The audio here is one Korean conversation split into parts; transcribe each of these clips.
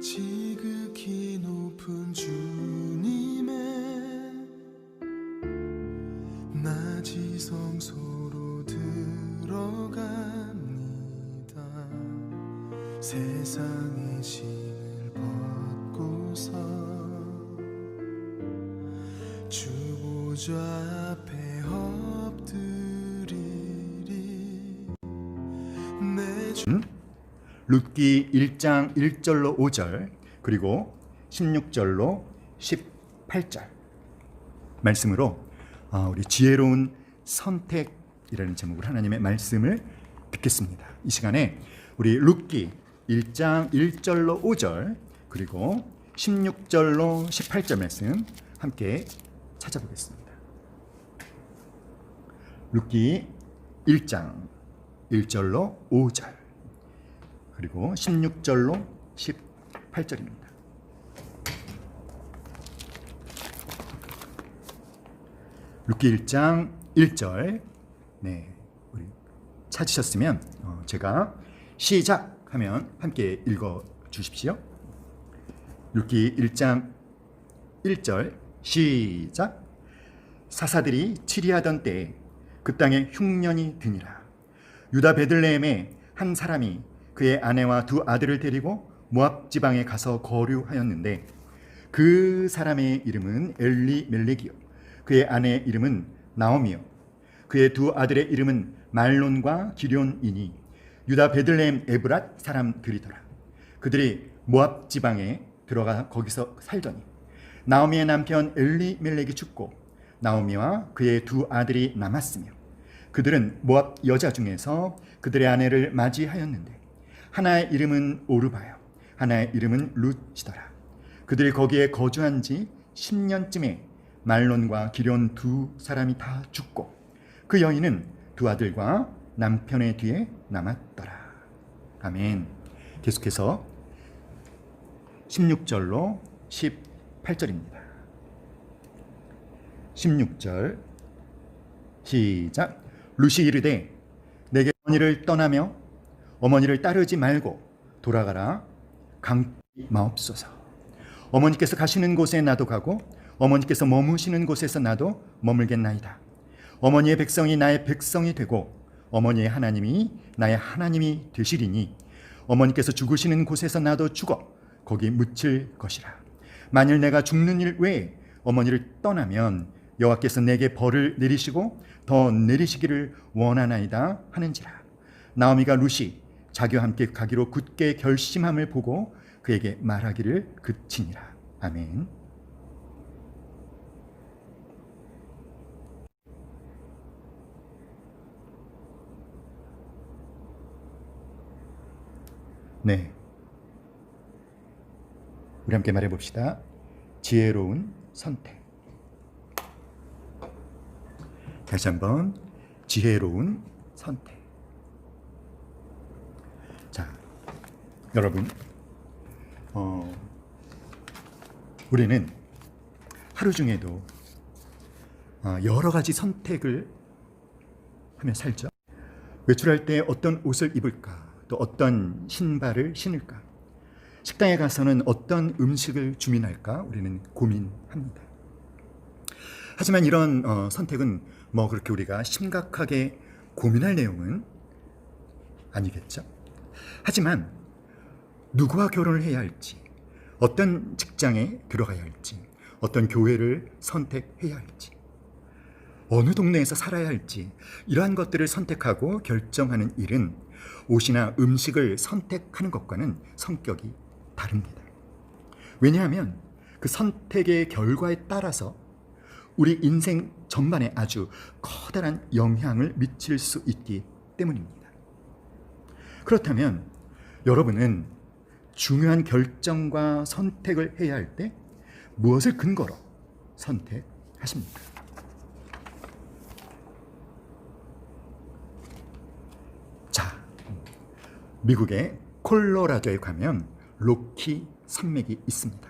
지극히 높은 주님의 낮이 성소로 들어갑니다. 세상의 신을 벗고서 주 보좌 앞에 엎드리리. 내 주 룻기 1장 1절로 5절 그리고 16절로 18절 말씀으로 우리 지혜로운 선택이라는 제목으로 하나님의 말씀을 듣겠습니다. 이 시간에 우리 룻기 1장 1절로 5절 그리고 16절로 18절 말씀 함께 찾아보겠습니다. 룻기 1장 1절로 5절 그리고 16절로 18절입니다. 룻기 1장 1절 네, 우리 찾으셨으면 제가 시작하면 함께 읽어 주십시오. 룻기 1장 1절 시작. 사사들이 치리하던 때에 그 땅에 흉년이 드니라. 유다 베들레헴에 한 사람이 그의 아내와 두 아들을 데리고 모압 지방에 가서 거류하였는데 그 사람의 이름은 엘리멜렉이요 그의 아내의 이름은 나오미요 그의 두 아들의 이름은 말론과 기럨이니 유다 베들레헴 에브랏 사람들이더라. 그들이 모압 지방에 들어가 거기서 살더니 나오미의 남편 엘리멜렉이 죽고 나오미와 그의 두 아들이 남았으며 그들은 모압 여자 중에서 그들의 아내를 맞이하였는데 하나의 이름은 오르바요 하나의 이름은 룻이더라. 그들이 거기에 거주한 지 10년쯤에 말론과 기럨 두 사람이 다 죽고 그 여인은 두 아들과 남편의 뒤에 남았더라. 아멘. 계속해서 16절로 18절입니다. 16절 시작. 룻이 이르되 내게 어머니를 떠나며 어머니를 따르지 말고 돌아가라. 강치 마옵소서. 어머니께서 가시는 곳에 나도 가고 어머니께서 머무시는 곳에서 나도 머물겠나이다. 어머니의 백성이 나의 백성이 되고 어머니의 하나님이 나의 하나님이 되시리니 어머니께서 죽으시는 곳에서 나도 죽어 거기 묻힐 것이라. 만일 내가 죽는 일 외에 어머니를 떠나면 여호와께서 내게 벌을 내리시고 더 내리시기를 원하나이다 하는지라. 나오미가 룻이 자기와 함께 가기로 굳게 결심함을 보고 그에게 말하기를 그치니라. 아멘. 네, 우리 함께 말해봅시다. 지혜로운 선택. 다시 한번 지혜로운 선택. 자, 여러분, 우리는 하루 중에도 여러 가지 선택을 하며 살죠. 외출할 때 어떤 옷을 입을까, 또 어떤 신발을 신을까, 식당에 가서는 어떤 음식을 주문할까 우리는 고민합니다. 하지만 이런 선택은 뭐 그렇게 우리가 심각하게 고민할 내용은 아니겠죠. 하지만 누구와 결혼을 해야 할지, 어떤 직장에 들어가야 할지, 어떤 교회를 선택해야 할지, 어느 동네에서 살아야 할지, 이러한 것들을 선택하고 결정하는 일은 옷이나 음식을 선택하는 것과는 성격이 다릅니다. 왜냐하면 그 선택의 결과에 따라서 우리 인생 전반에 아주 커다란 영향을 미칠 수 있기 때문입니다. 그렇다면 여러분은 중요한 결정과 선택을 해야 할 때 무엇을 근거로 선택하십니까? 자, 미국의 콜로라도에 가면 로키 산맥이 있습니다.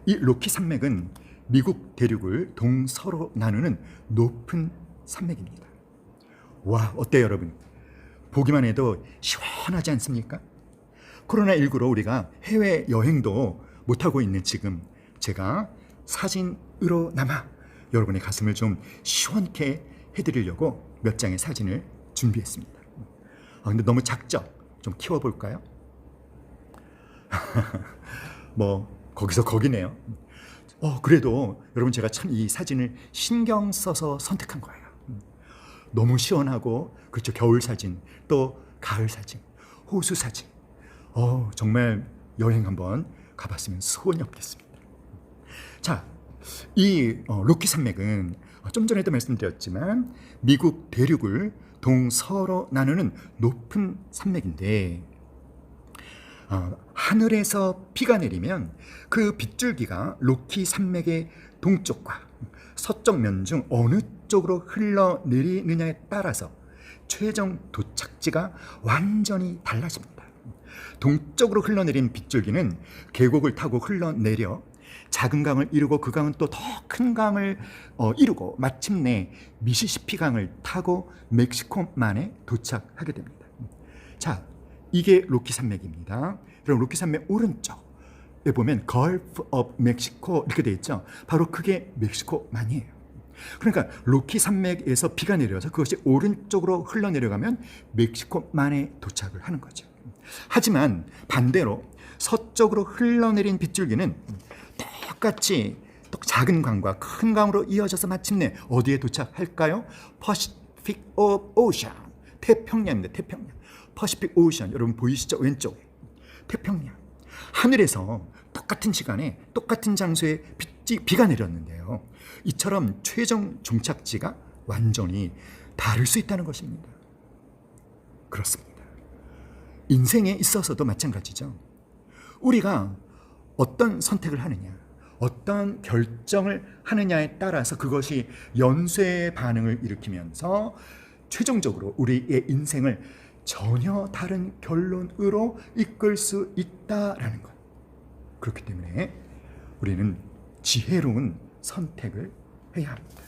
이 로키 산맥은 미국 대륙을 동서로 나누는 높은 산맥입니다. 와, 어때요 여러분? 보기만 해도 시원하지 않습니까? 코로나19로 우리가 해외 여행도 못하고 있는 지금 제가 사진으로나마 여러분의 가슴을 좀 시원케 해드리려고 몇 장의 사진을 준비했습니다. 근데 너무 작죠? 좀 키워볼까요? 뭐 거기서 거기네요. 그래도 여러분 제가 참 이 사진을 신경 써서 선택한 거예요. 너무 시원하고, 그렇죠, 겨울 사진, 또 가을 사진, 호수 사진. 정말 여행 한번 가봤으면 소원이 없겠습니다. 자, 이 로키 산맥은 좀 전에도 말씀드렸지만 미국 대륙을 동서로 나누는 높은 산맥인데, 하늘에서 비가 내리면 그 빗줄기가 로키 산맥의 동쪽과 서쪽 면 중 어느 쪽으로 흘러내리느냐에 따라서 최종 도착지가 완전히 달라집니다. 동쪽으로 흘러내린 빗줄기는 계곡을 타고 흘러내려 작은 강을 이루고 그 강은 또 더 큰 강을 이루고 마침내 미시시피 강을 타고 멕시코만에 도착하게 됩니다. 자, 이게 로키 산맥입니다. 그럼 로키 산맥 오른쪽에 보면 Gulf of Mexico 이렇게 되어 있죠. 바로 그게 멕시코만이에요. 그러니까 로키 산맥에서 비가 내려서 그것이 오른쪽으로 흘러내려가면 멕시코만에 도착을 하는 거죠. 하지만 반대로 서쪽으로 흘러내린 빗줄기는 똑같이 또 작은 강과 큰 강으로 이어져서 마침내 어디에 도착할까요? Pacific Ocean, 태평양입니다. 태평양. Pacific Ocean, 여러분 보이시죠? 왼쪽에 태평양. 하늘에서 똑같은 시간에 똑같은 장소에 비가 내렸는데요, 이처럼 최종 종착지가 완전히 다를 수 있다는 것입니다. 그렇습니다. 인생에 있어서도 마찬가지죠. 우리가 어떤 선택을 하느냐, 어떤 결정을 하느냐에 따라서 그것이 연쇄 반응을 일으키면서 최종적으로 우리의 인생을 전혀 다른 결론으로 이끌 수 있다라는 것. 그렇기 때문에 우리는 지혜로운 선택을 해야 합니다.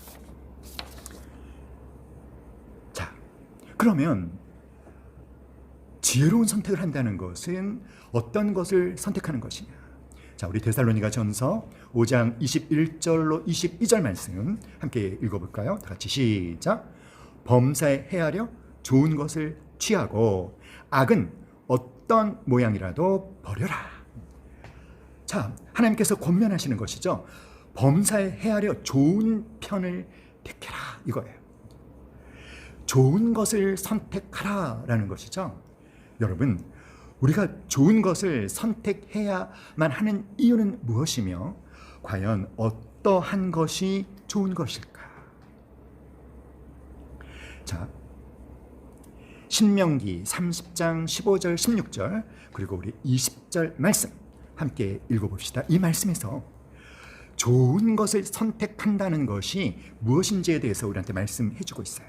자, 그러면 지혜로운 선택을 한다는 것은 어떤 것을 선택하는 것이냐? 자, 우리 데살로니가 전서 5장 21절로 22절 말씀 함께 읽어볼까요? 다 같이 시작. 범사에 헤아려 좋은 것을 취하고 악은 어떤 모양이라도 버려라. 자, 하나님께서 권면하시는 것이죠. 범사에 헤아려 좋은 편을 택해라, 이거예요. 좋은 것을 선택하라라는 것이죠. 여러분, 우리가 좋은 것을 선택해야만 하는 이유는 무엇이며 과연 어떠한 것이 좋은 것일까? 자, 신명기 30장 15절 16절 그리고 우리 20절 말씀 함께 읽어봅시다. 이 말씀에서 좋은 것을 선택한다는 것이 무엇인지에 대해서 우리한테 말씀해 주고 있어요.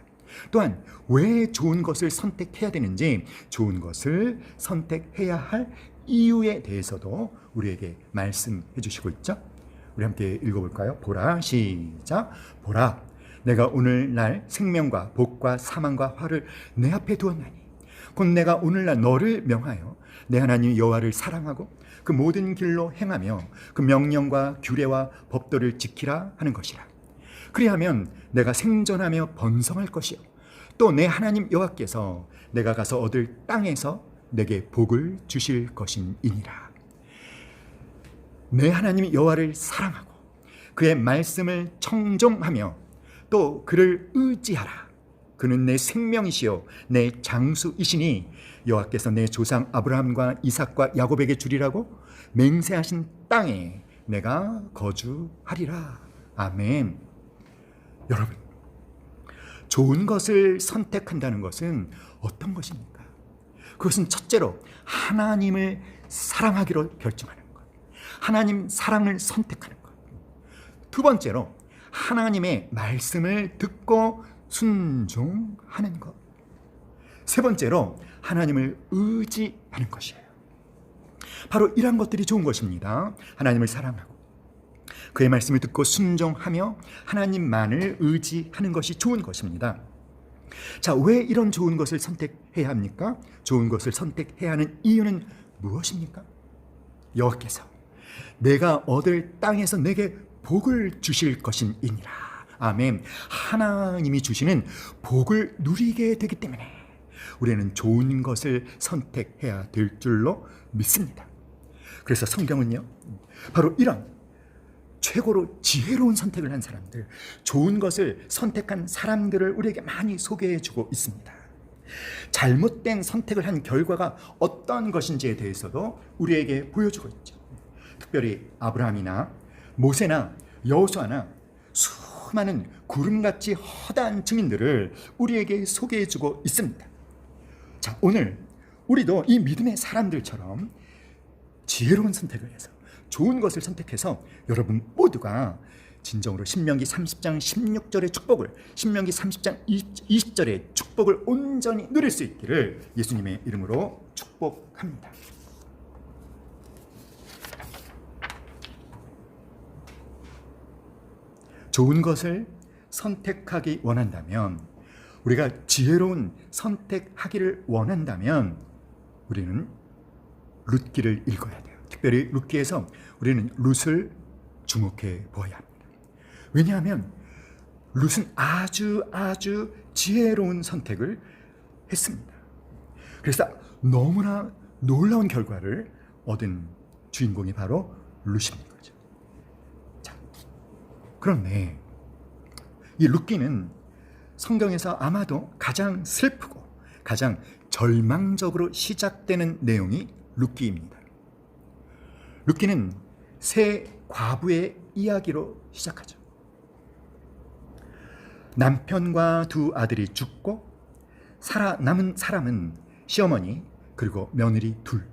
또한 왜 좋은 것을 선택해야 되는지, 좋은 것을 선택해야 할 이유에 대해서도 우리에게 말씀해 주시고 있죠. 우리 함께 읽어볼까요? 보라, 시작. 보라, 내가 오늘날 생명과 복과 사망과 화를 내 앞에 두었나니 곧 내가 오늘날 너를 명하여 내 하나님 여호와를 사랑하고 그 모든 길로 행하며 그 명령과 규례와 법도를 지키라 하는 것이라. 그리하면 내가 생존하며 번성할 것이요 또 내 하나님 여호와께서 내가 가서 얻을 땅에서 내게 복을 주실 것이니라. 내 하나님 여호와를 사랑하고 그의 말씀을 청종하며 또 그를 의지하라. 그는 내 생명이시요 내 장수이시니 여호와께서 내 조상 아브라함과 이삭과 야곱에게 주리라고 맹세하신 땅에 내가 거주하리라. 아멘. 여러분, 좋은 것을 선택한다는 것은 어떤 것입니까? 그것은 첫째로 하나님을 사랑하기로 결정하는 것, 하나님 사랑을 선택하는 것. 두 번째로 하나님의 말씀을 듣고 순종하는 것. 세 번째로 하나님을 의지하는 것이에요. 바로 이러한 것들이 좋은 것입니다. 하나님을 사랑하고 그의 말씀을 듣고 순종하며 하나님만을 의지하는 것이 좋은 것입니다. 자, 왜 이런 좋은 것을 선택해야 합니까? 좋은 것을 선택해야 하는 이유는 무엇입니까? 여호와께서 내가 얻을 땅에서 내게 복을 주실 것이니라. 아멘. 하나님이 주시는 복을 누리게 되기 때문에 우리는 좋은 것을 선택해야 될 줄로 믿습니다. 그래서 성경은요, 바로 이런 최고로 지혜로운 선택을 한 사람들, 좋은 것을 선택한 사람들을 우리에게 많이 소개해주고 있습니다. 잘못된 선택을 한 결과가 어떤 것인지에 대해서도 우리에게 보여주고 있죠. 특별히 아브라함이나 모세나 여호수아나 수많은 구름같이 허다한 증인들을 우리에게 소개해주고 있습니다. 자, 오늘 우리도 이 믿음의 사람들처럼 지혜로운 선택을 해서 좋은 것을 선택해서 여러분 모두가 진정으로 신명기 30장 16절의 축복을, 신명기 30장 20절의 축복을 온전히 누릴 수 있기를 예수님의 이름으로 축복합니다. 좋은 것을 선택하기 원한다면, 우리가 지혜로운 선택하기를 원한다면 우리는 룻기를 읽어야 돼요. 특별히 룻기에서 우리는 룻을 주목해 보아야 합니다. 왜냐하면 룻은 아주 지혜로운 선택을 했습니다. 그래서 너무나 놀라운 결과를 얻은 주인공이 바로 룻인 거죠. 자, 그런데 이 룻기는 성경에서 아마도 가장 슬프고 가장 절망적으로 시작되는 내용이 룻기입니다. 룻기는 세 과부의 이야기로 시작하죠. 남편과 두 아들이 죽고 살아남은 사람은 시어머니 그리고 며느리 둘,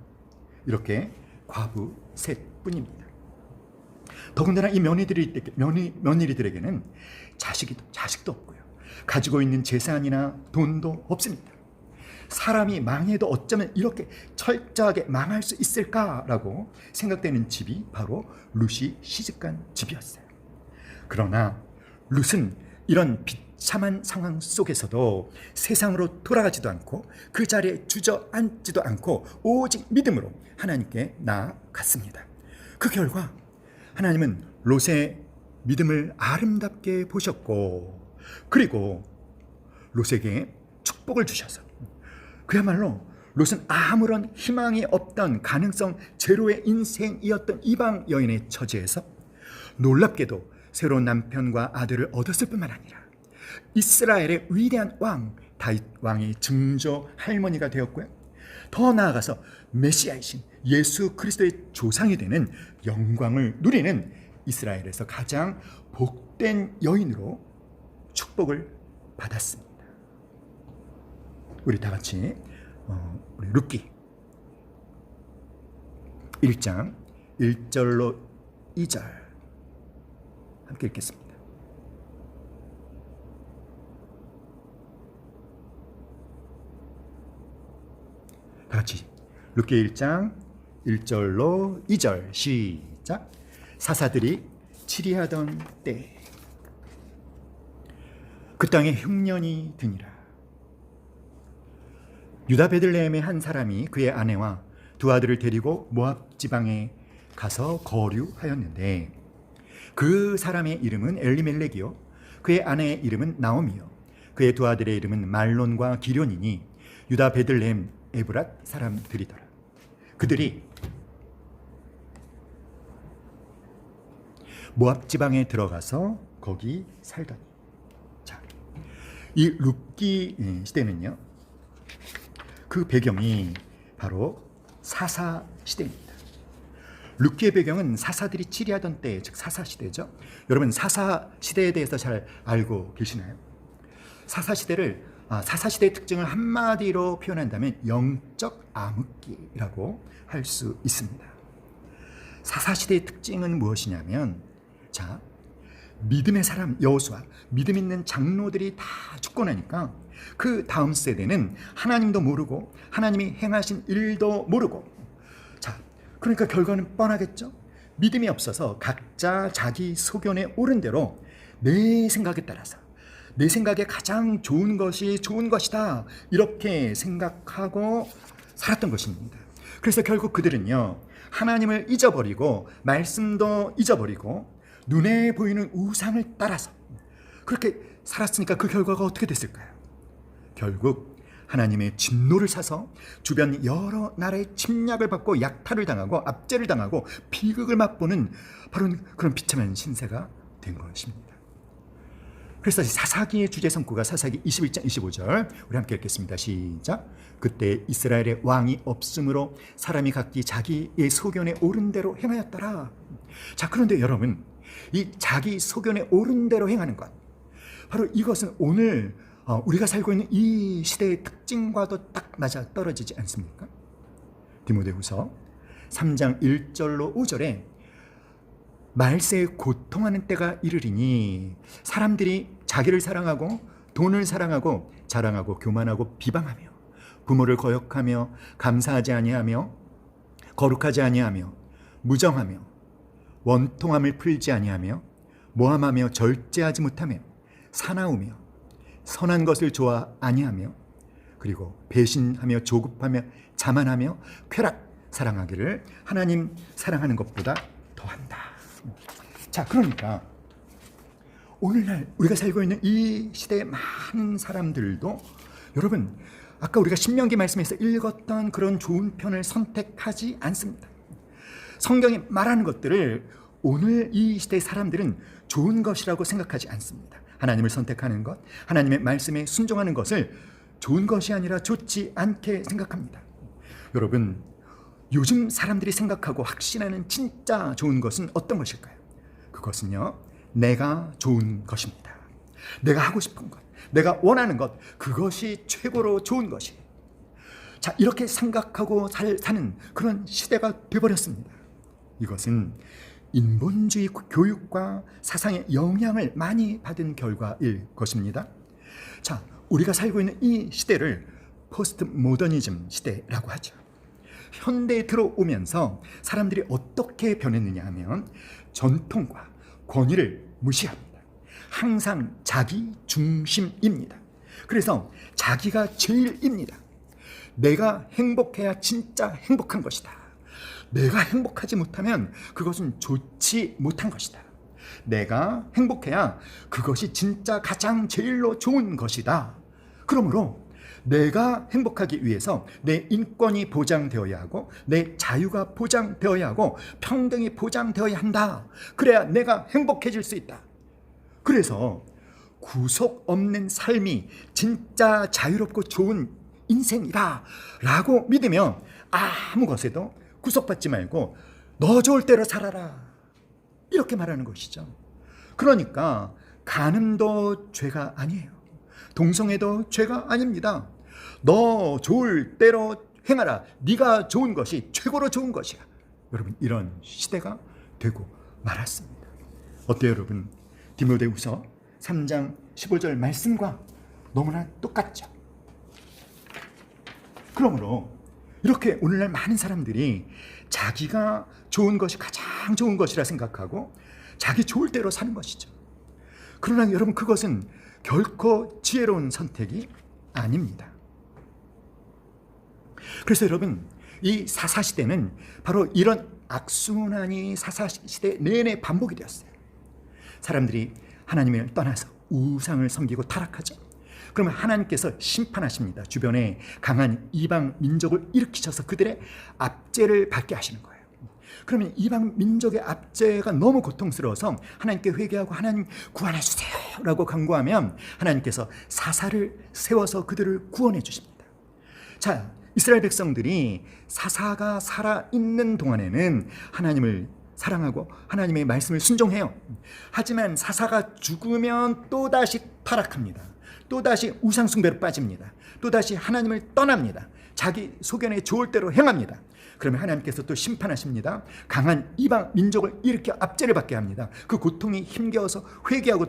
이렇게 과부 셋뿐입니다. 더군다나 이 며느리들에게는 자식도 없고요, 가지고 있는 재산이나 돈도 없습니다. 사람이 망해도 어쩌면 이렇게 철저하게 망할 수 있을까라고 생각되는 집이 바로 룻이 시집간 집이었어요. 그러나 룻은 이런 비참한 상황 속에서도 세상으로 돌아가지도 않고 그 자리에 주저앉지도 않고 오직 믿음으로 하나님께 나아갔습니다. 그 결과 하나님은 롯의 믿음을 아름답게 보셨고, 그리고 롯에게 축복을 주셔서 그야말로 롯은 아무런 희망이 없던 가능성 제로의 인생이었던 이방 여인의 처지에서 놀랍게도 새로운 남편과 아들을 얻었을 뿐만 아니라 이스라엘의 위대한 왕 다윗 왕의 증조 할머니가 되었고요, 더 나아가서 메시아이신 예수 그리스도의 조상이 되는 영광을 누리는 이스라엘에서 가장 복된 여인으로 축복을 받았습니다. 우리 다 같이 우리 룻기 1장 1절로 2절 함께 읽겠습니다. 다 같이 룻기 1장 1절로 2절 시작. 사사들이 치리하던 때 그 땅에 흉년이 드니라. 유다 베들레헴의 한 사람이 그의 아내와 두 아들을 데리고 모압 지방에 가서 거류하였는데 그 사람의 이름은 엘리멜렉이요 그의 아내의 이름은 나오미요 그의 두 아들의 이름은 말론과 기련이니 유다 베들레헴 에브랏 사람들이더라. 그들이 모압 지방에 들어가서 거기 살더니. 자, 이 룻기 시대는요, 그 배경이 바로 사사 시대입니다. 룻기의 배경은 사사들이 치리하던 때, 즉 사사 시대죠. 여러분 사사 시대에 대해서 잘 알고 계시나요? 사사 시대의 특징을 한마디로 표현한다면 영적 암흑기라고 할 수 있습니다. 사사 시대의 특징은 무엇이냐면, 자, 믿음의 사람 여호수아, 믿음 있는 장로들이 다 죽고 나니까 그 다음 세대는 하나님도 모르고 하나님이 행하신 일도 모르고, 자, 그러니까 결과는 뻔하겠죠. 믿음이 없어서 각자 자기 소견에 옳은 대로 내 생각에 따라서 내 생각에 가장 좋은 것이 좋은 것이다 이렇게 생각하고 살았던 것입니다. 그래서 결국 그들은요, 하나님을 잊어버리고 말씀도 잊어버리고 눈에 보이는 우상을 따라서 그렇게 살았으니까 그 결과가 어떻게 됐을까요? 결국 하나님의 진노를 사서 주변 여러 나라의 침략을 받고 약탈을 당하고 압제를 당하고 비극을 맛보는 바로 그런 비참한 신세가 된 것입니다. 그래서 사사기의 주제 성구가 사사기 21장 25절 우리 함께 읽겠습니다. 시작. 그때 이스라엘의 왕이 없으므로 사람이 각기 자기의 소견에 옳은 대로 행하였더라. 자, 그런데 여러분, 이 자기 소견에 옳은 대로 행하는 것, 바로 이것은 오늘 우리가 살고 있는 이 시대의 특징과도 딱 맞아 떨어지지 않습니까? 디모데후서 3장 1절로 5절에 말세에 고통하는 때가 이르리니 사람들이 자기를 사랑하고 돈을 사랑하고 자랑하고 교만하고 비방하며 부모를 거역하며 감사하지 아니하며 거룩하지 아니하며 무정하며 원통함을 풀지 아니하며 모함하며 절제하지 못하며 사나우며 선한 것을 좋아 아니하며 그리고 배신하며 조급하며 자만하며 쾌락 사랑하기를 하나님 사랑하는 것보다 더한다. 자, 그러니까 오늘날 우리가 살고 있는 이 시대의 많은 사람들도 여러분, 아까 우리가 신명기 말씀에서 읽었던 그런 좋은 편을 선택하지 않습니다. 성경이 말하는 것들을 오늘 이 시대의 사람들은 좋은 것이라고 생각하지 않습니다. 하나님을 선택하는 것, 하나님의 말씀에 순종하는 것을 좋은 것이 아니라 좋지 않게 생각합니다. 여러분, 요즘 사람들이 생각하고 확신하는 진짜 좋은 것은 어떤 것일까요? 그것은요, 내가 좋은 것입니다. 내가 하고 싶은 것, 내가 원하는 것, 그것이 최고로 좋은 것이에요. 자, 이렇게 생각하고 사는 그런 시대가 되어버렸습니다. 이것은 인본주의 교육과 사상의 영향을 많이 받은 결과일 것입니다. 자, 우리가 살고 있는 이 시대를 포스트 모더니즘 시대라고 하죠. 현대에 들어오면서 사람들이 어떻게 변했느냐 하면 전통과 권위를 무시합니다. 항상 자기 중심입니다. 그래서 자기가 제일입니다. 내가 행복해야 진짜 행복한 것이다. 내가 행복하지 못하면 그것은 좋지 못한 것이다. 내가 행복해야 그것이 진짜 가장 제일로 좋은 것이다. 그러므로 내가 행복하기 위해서 내 인권이 보장되어야 하고 내 자유가 보장되어야 하고 평등이 보장되어야 한다. 그래야 내가 행복해질 수 있다. 그래서 구속 없는 삶이 진짜 자유롭고 좋은 인생이다 라고 믿으면 아무 것에도 구속받지 말고 너 좋을 대로 살아라, 이렇게 말하는 것이죠. 그러니까 간음도 죄가 아니에요. 동성애도 죄가 아닙니다. 너 좋을 대로 행하라. 네가 좋은 것이 최고로 좋은 것이야. 여러분, 이런 시대가 되고 말았습니다. 어때요 여러분? 디모데후서 3장 15절 말씀과 너무나 똑같죠. 그러므로 이렇게 오늘날 많은 사람들이 자기가 좋은 것이 가장 좋은 것이라 생각하고 자기 좋을 대로 사는 것이죠. 그러나 여러분, 그것은 결코 지혜로운 선택이 아닙니다. 그래서 여러분, 이 사사시대는 바로 이런 악순환이 사사시대 내내 반복이 되었어요. 사람들이 하나님을 떠나서 우상을 섬기고 타락하죠. 그러면 하나님께서 심판하십니다. 주변에 강한 이방 민족을 일으키셔서 그들의 압제를 받게 하시는 거예요. 그러면 이방 민족의 압제가 너무 고통스러워서 하나님께 회개하고 하나님 구원해 주세요 라고 간구하면 하나님께서 사사를 세워서 그들을 구원해 주십니다. 자, 이스라엘 백성들이 사사가 살아있는 동안에는 하나님을 사랑하고 하나님의 말씀을 순종해요. 하지만 사사가 죽으면 또다시 타락합니다. 또다시 우상숭배로 빠집니다. 또다시 하나님을 떠납니다. 자기 소견에 좋을 대로 행합니다. 그러면 하나님께서 또 심판하십니다. 강한 이방 민족을 일으켜 압제를 받게 합니다. 그 고통이 힘겨워서 회개하고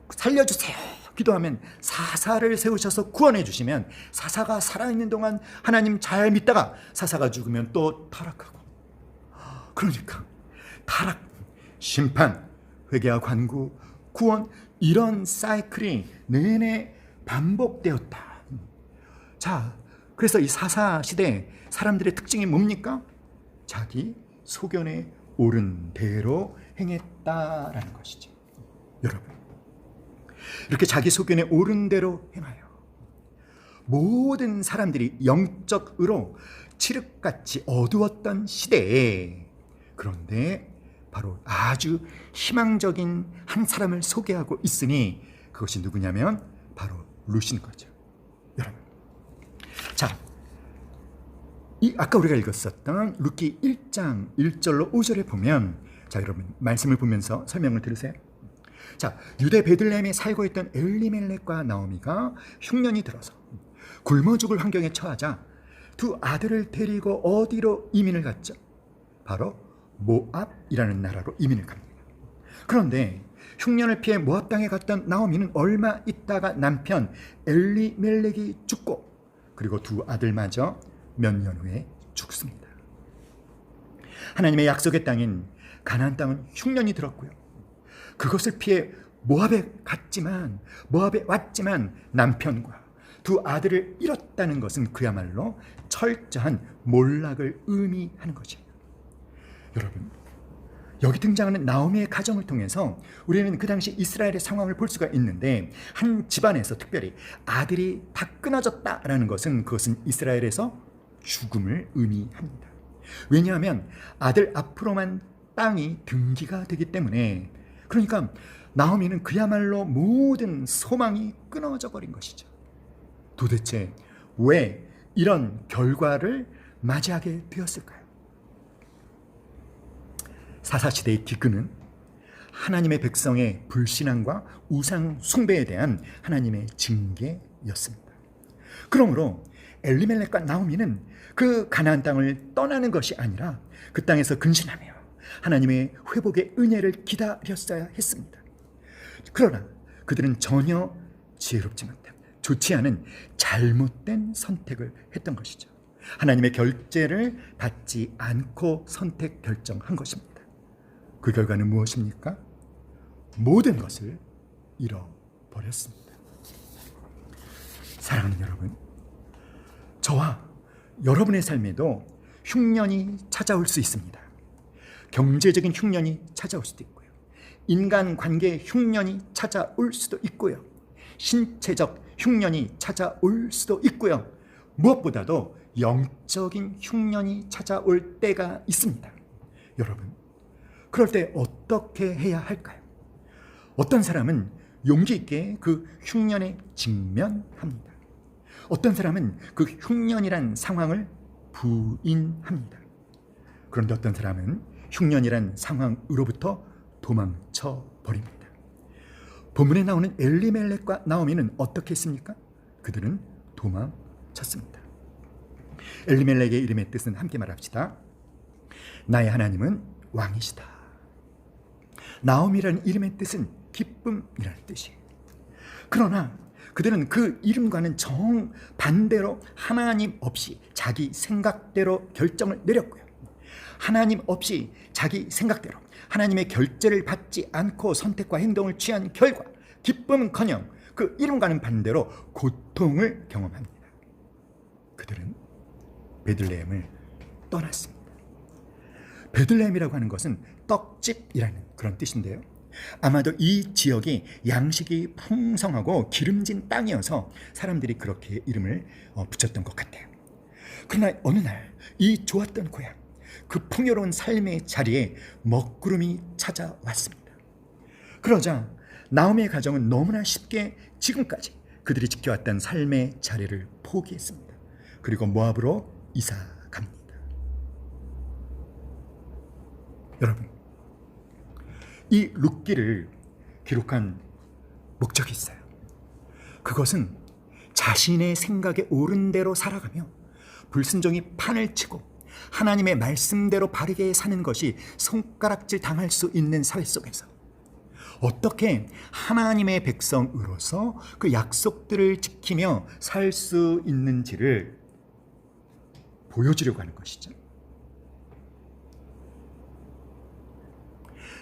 살려주세요 기도하면 사사를 세우셔서 구원해 주시면 사사가 살아있는 동안 하나님 잘 믿다가 사사가 죽으면 또 타락하고, 그러니까 타락, 심판, 회개와 관구, 구원, 이런 사이클이 내내 반복되었다. 자, 그래서 이 사사 시대 사람들의 특징이 뭡니까? 자기 소견에 옳은 대로 행했다라는 것이죠. 여러분, 이렇게 자기 소견에 옳은 대로 행하여 모든 사람들이 영적으로 칠흑같이 어두웠던 시대에, 그런데 바로 아주 희망적인 한 사람을 소개하고 있으니 그것이 누구냐면 바로 룻인 거죠. 여러분, 자, 이 아까 우리가 읽었었던 룻기 1장 1절로 5절에 보면, 자 여러분 말씀을 보면서 설명을 들으세요. 자, 유대 베들레헴에 살고 있던 엘리멜렉과 나오미가 흉년이 들어서 굶어 죽을 환경에 처하자 두 아들을 데리고 어디로 이민을 갔죠? 바로 모압이라는 나라로 이민을 갑니다. 그런데 흉년을 피해 모압 땅에 갔던 나오미는 얼마 있다가 남편 엘리멜렉이 죽고, 그리고 두 아들마저 몇 년 후에 죽습니다. 하나님의 약속의 땅인 가나안 땅은 흉년이 들었고요. 그것을 피해 모압에 왔지만 남편과 두 아들을 잃었다는 것은 그야말로 철저한 몰락을 의미하는 것이에요. 여러분, 여기 등장하는 나오미의 가정을 통해서 우리는 그 당시 이스라엘의 상황을 볼 수가 있는데, 한 집안에서 특별히 아들이 다 끊어졌다라는 것은 그것은 이스라엘에서 죽음을 의미합니다. 왜냐하면 아들 앞으로만 땅이 등기가 되기 때문에. 그러니까 나오미는 그야말로 모든 소망이 끊어져 버린 것이죠. 도대체 왜 이런 결과를 맞이하게 되었을까요? 사사시대의 기근은 하나님의 백성의 불신앙과 우상 숭배에 대한 하나님의 징계였습니다. 그러므로 엘리멜렉과 나오미는 그 가나안 땅을 떠나는 것이 아니라 그 땅에서 근신하며 하나님의 회복의 은혜를 기다렸어야 했습니다. 그러나 그들은 전혀 지혜롭지 못한, 좋지 않은 잘못된 선택을 했던 것이죠. 하나님의 결제를 받지 않고 선택 결정한 것입니다. 그 결과는 무엇입니까? 모든 것을 잃어버렸습니다. 사랑하는 여러분, 저와 여러분의 삶에도 흉년이 찾아올 수 있습니다. 경제적인 흉년이 찾아올 수도 있고요. 인간관계의 흉년이 찾아올 수도 있고요. 신체적 흉년이 찾아올 수도 있고요. 무엇보다도 영적인 흉년이 찾아올 때가 있습니다. 여러분, 그럴 때 어떻게 해야 할까요? 어떤 사람은 용기 있게 그 흉년에 직면합니다. 어떤 사람은 그 흉년이란 상황을 부인합니다. 그런데 어떤 사람은 흉년이란 상황으로부터 도망쳐 버립니다. 본문에 나오는 엘리멜렉과 나오미는 어떻게 했습니까? 그들은 도망쳤습니다. 엘리멜렉의 이름의 뜻은 함께 말합시다. 나의 하나님은 왕이시다. 나오미라는 이름의 뜻은 기쁨이라는 뜻이에요. 그러나 그들은 그 이름과는 정반대로 하나님 없이 자기 생각대로 결정을 내렸고요. 하나님 없이 자기 생각대로 하나님의 결제를 받지 않고 선택과 행동을 취한 결과 기쁨은커녕 그 이름과는 반대로 고통을 경험합니다. 그들은 베들레헴을 떠났습니다. 베들레헴이라고 하는 것은 떡집이라는 그런 뜻인데요. 아마도 이 지역이 양식이 풍성하고 기름진 땅이어서 사람들이 그렇게 이름을 붙였던 것 같아요. 그러나 어느 날 이 좋았던 고향, 그 풍요로운 삶의 자리에 먹구름이 찾아왔습니다. 그러자 나오미의 가정은 너무나 쉽게 지금까지 그들이 지켜왔던 삶의 자리를 포기했습니다. 그리고 모압으로 이사 갑니다. 여러분, 이 룻기를 기록한 목적이 있어요. 그것은 자신의 생각에 옳은 대로 살아가며 불순종이 판을 치고 하나님의 말씀대로 바르게 사는 것이 손가락질 당할 수 있는 사회 속에서 어떻게 하나님의 백성으로서 그 약속들을 지키며 살 수 있는지를 보여주려고 하는 것이죠.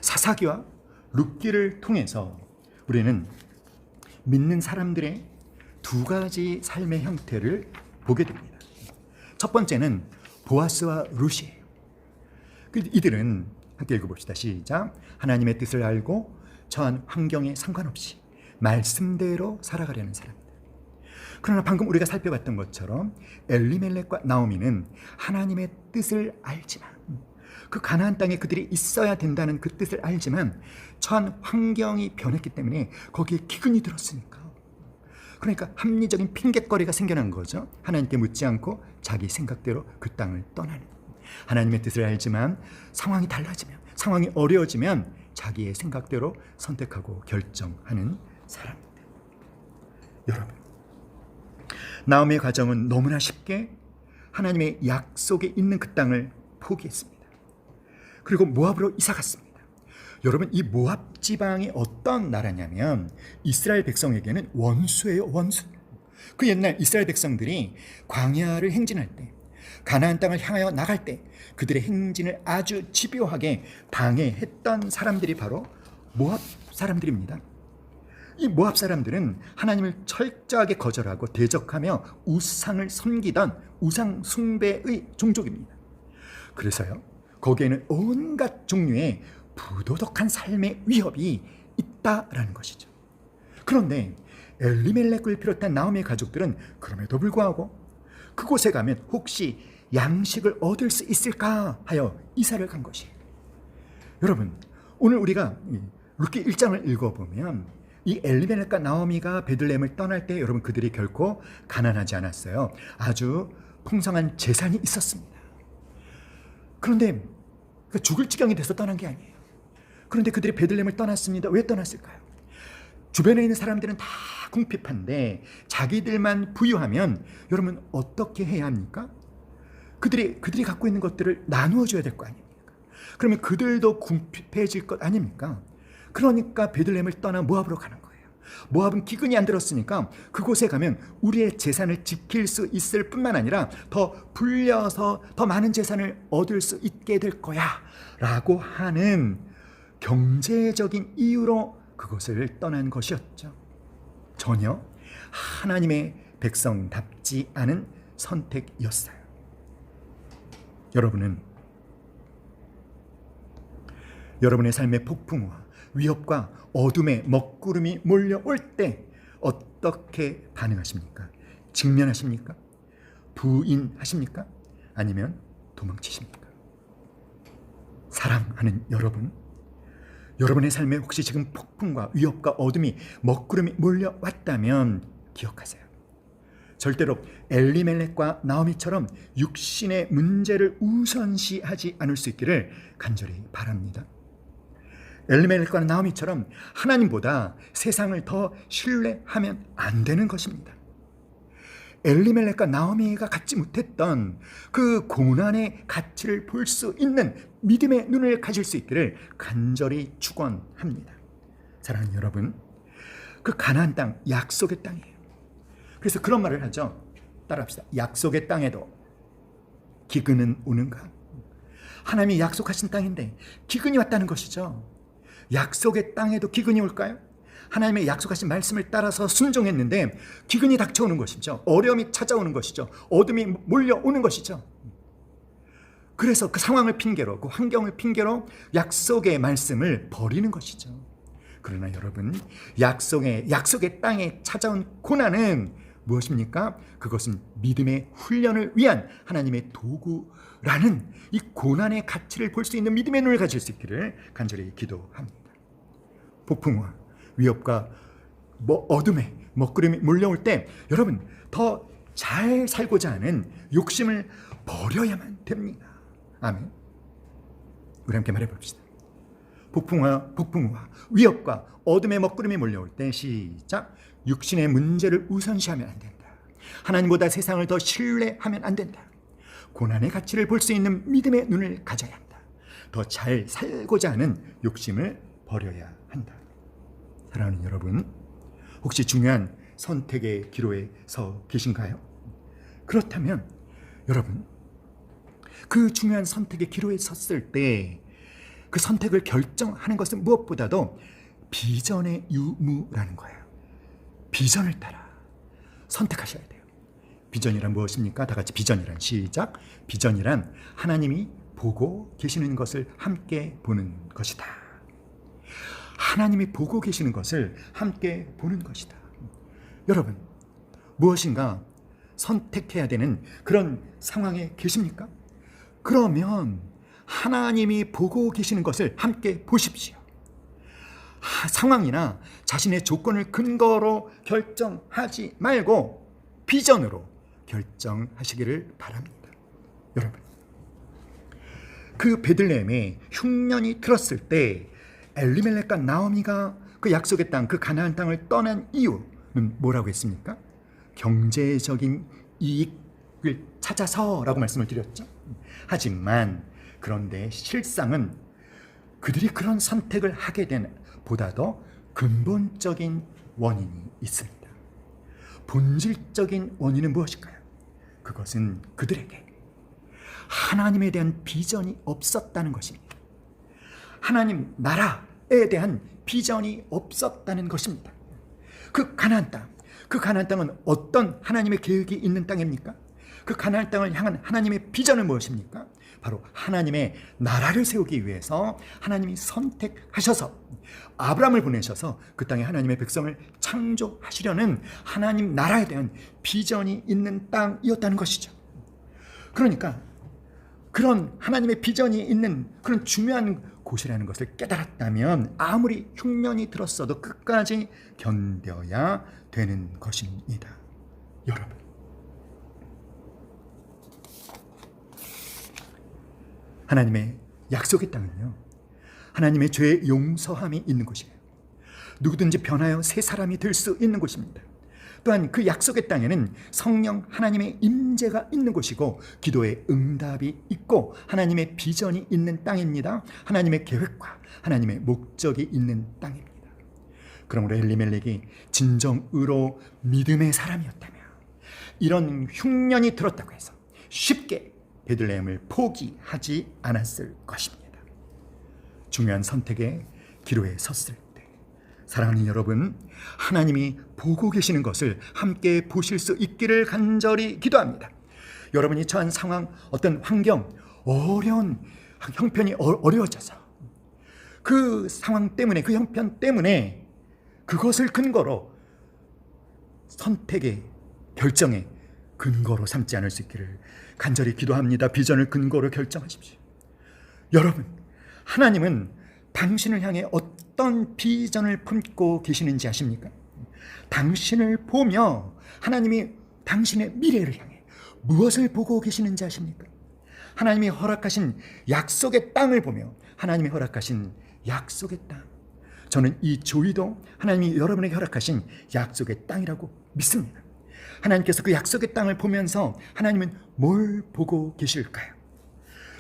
사사기와 룻기를 통해서 우리는 믿는 사람들의 두 가지 삶의 형태를 보게 됩니다. 첫 번째는 보아스와 룻이에요. 이들은 함께 읽어봅시다. 시작. 하나님의 뜻을 알고 처한 환경에 상관없이 말씀대로 살아가려는 사람들. 그러나 방금 우리가 살펴봤던 것처럼 엘리멜렉과 나오미는 하나님의 뜻을 알지만, 그 가나안 땅에 그들이 있어야 된다는 그 뜻을 알지만 처한 환경이 변했기 때문에 거기에 기근이 들었으니까, 그러니까 합리적인 핑곗거리가 생겨난 거죠. 하나님께 묻지 않고 자기 생각대로 그 땅을 떠나는, 하나님의 뜻을 알지만 상황이 달라지면, 상황이 어려워지면 자기의 생각대로 선택하고 결정하는 사람들. 여러분, 나오미의 가정은 너무나 쉽게 하나님의 약속에 있는 그 땅을 포기했습니다. 그리고 모압으로 이사 갔습니다. 여러분, 이 모압 지방이 어떤 나라냐면 이스라엘 백성에게는 원수예요, 원수. 그 옛날 이스라엘 백성들이 광야를 행진할 때, 가나안 땅을 향하여 나갈 때 그들의 행진을 아주 집요하게 방해했던 사람들이 바로 모압 사람들입니다. 이 모압 사람들은 하나님을 철저하게 거절하고 대적하며 우상을 섬기던 우상 숭배의 종족입니다. 그래서요, 거기에는 온갖 종류의 부도덕한 삶의 위협이 있다라는 것이죠. 그런데 엘리멜렉을 비롯한 나오미의 가족들은 그럼에도 불구하고 그곳에 가면 혹시 양식을 얻을 수 있을까 하여 이사를 간 것이에요. 여러분, 오늘 우리가 룻기 1장을 읽어보면 이 엘리멜렉과 나오미가 베들레헴을 떠날 때 여러분, 그들이 결코 가난하지 않았어요. 아주 풍성한 재산이 있었습니다. 그런데 죽을 지경이 돼서 떠난 게 아니에요. 그런데 그들이 베들레헴을 떠났습니다. 왜 떠났을까요? 주변에 있는 사람들은 다 궁핍한데 자기들만 부유하면 여러분 어떻게 해야 합니까? 그들이 갖고 있는 것들을 나누어 줘야 될 거 아닙니까? 그러면 그들도 궁핍해질 것 아닙니까? 그러니까 베들레헴을 떠나 모압으로 가는 거예요. 모압은 기근이 안 들었으니까 그곳에 가면 우리의 재산을 지킬 수 있을 뿐만 아니라 더 불려서 더 많은 재산을 얻을 수 있게 될 거야 라고 하는 경제적인 이유로 그곳을 떠난 것이었죠. 전혀 하나님의 백성답지 않은 선택이었어요. 여러분은 여러분의 삶의 폭풍과 위협과 어둠의 먹구름이 몰려올 때 어떻게 반응하십니까? 직면하십니까? 부인하십니까? 아니면 도망치십니까? 사랑하는 여러분, 여러분의 삶에 혹시 지금 폭풍과 위협과 어둠이 먹구름이 몰려왔다면 기억하세요. 절대로 엘리멜렉과 나오미처럼 육신의 문제를 우선시하지 않을 수 있기를 간절히 바랍니다. 엘리멜렉과 나오미처럼 하나님보다 세상을 더 신뢰하면 안 되는 것입니다. 엘리멜렉과 나오미가 갖지 못했던 그 고난의 가치를 볼 수 있는 믿음의 눈을 가질 수 있기를 간절히 축원합니다. 사랑하는 여러분, 그 가나안 땅, 약속의 땅이에요. 그래서 그런 말을 하죠. 따라합시다. 약속의 땅에도 기근은 오는가? 하나님이 약속하신 땅인데 기근이 왔다는 것이죠. 약속의 땅에도 기근이 올까요? 하나님의 약속하신 말씀을 따라서 순종했는데 기근이 닥쳐오는 것이죠. 어려움이 찾아오는 것이죠. 어둠이 몰려오는 것이죠. 그래서 그 상황을 핑계로, 그 환경을 핑계로 약속의 말씀을 버리는 것이죠. 그러나 여러분, 약속의 땅에 찾아온 고난은 무엇입니까? 그것은 믿음의 훈련을 위한 하나님의 도구라는 이 고난의 가치를 볼 수 있는 믿음의 눈을 가질 수 있기를 간절히 기도합니다. 폭풍과 위협과 어둠의 먹구름이 몰려올 때 여러분, 더 잘 살고자 하는 욕심을 버려야만 됩니다. 아멘. 우리 함께 말해봅시다. 폭풍과 위협과 어둠의 먹구름이 몰려올 때 시작. 육신의 문제를 우선시하면 안 된다. 하나님보다 세상을 더 신뢰하면 안 된다. 고난의 가치를 볼 수 있는 믿음의 눈을 가져야 한다. 더 잘 살고자 하는 욕심을 버려야 한다. 사랑하는 여러분, 혹시 중요한 선택의 기로에 서 계신가요? 그렇다면 여러분, 그 중요한 선택의 기로에 섰을 때 그 선택을 결정하는 것은 무엇보다도 비전의 유무라는 거예요. 비전을 따라 선택하셔야 돼요. 비전이란 무엇입니까? 다 같이 비전이란 시작. 비전이란 하나님이 보고 계시는 것을 함께 보는 것이다. 하나님이 보고 계시는 것을 함께 보는 것이다. 여러분, 무엇인가 선택해야 되는 그런 상황에 계십니까? 그러면 하나님이 보고 계시는 것을 함께 보십시오. 상황이나 자신의 조건을 근거로 결정하지 말고 비전으로 결정하시기를 바랍니다. 여러분, 그 베들레헴에 흉년이 들었을 때 엘리멜렉과 나오미가 그 약속의 땅, 그 가나안 땅을 떠난 이유는 뭐라고 했습니까? 경제적인 이익을 찾아서라고 말씀을 드렸죠. 하지만 그런데 실상은 그들이 그런 선택을 하게 된 보다 더 근본적인 원인이 있습니다. 본질적인 원인은 무엇일까요? 그것은 그들에게 하나님에 대한 비전이 없었다는 것입니다. 하나님 나라에 대한 비전이 없었다는 것입니다. 그 가나안 땅은 어떤 하나님의 계획이 있는 땅입니까? 그 가나안 땅을 향한 하나님의 비전은 무엇입니까? 바로 하나님의 나라를 세우기 위해서 하나님이 선택하셔서 아브라함을 보내셔서 그 땅에 하나님의 백성을 창조하시려는 하나님 나라에 대한 비전이 있는 땅이었다는 것이죠. 그러니까 그런 하나님의 비전이 있는 그런 중요한 곳이라는 것을 깨달았다면 아무리 흉년이 들었어도 끝까지 견뎌야 되는 것입니다. 여러분, 하나님의 약속의 땅은요, 하나님의 죄의 용서함이 있는 곳이에요. 누구든지 변하여 새 사람이 될 수 있는 곳입니다. 또한 그 약속의 땅에는 성령 하나님의 임재가 있는 곳이고 기도의 응답이 있고 하나님의 비전이 있는 땅입니다. 하나님의 계획과 하나님의 목적이 있는 땅입니다. 그러므로 엘리멜렉이 진정으로 믿음의 사람이었다면 이런 흉년이 들었다고 해서 쉽게 베들레헴을 포기하지 않았을 것입니다. 중요한 선택의 기로에 섰을 때 사랑하는 여러분, 하나님이 보고 계시는 것을 함께 보실 수 있기를 간절히 기도합니다. 여러분이 처한 상황, 어떤 환경, 어려운 형편이 어려워져서 그 상황 때문에, 그 형편 때문에 그것을 근거로 선택의 결정의 근거로 삼지 않을 수 있기를 간절히 기도합니다. 비전을 근거로 결정하십시오. 여러분, 하나님은 당신을 향해 어떤 비전을 품고 계시는지 아십니까? 당신을 보며 하나님이 당신의 미래를 향해 무엇을 보고 계시는지 아십니까? 하나님이 허락하신 약속의 땅을 보며 하나님이 허락하신 약속의 땅, 저는 이 조이도 하나님이 여러분에게 허락하신 약속의 땅이라고 믿습니다. 하나님께서 그 약속의 땅을 보면서 하나님은 뭘 보고 계실까요?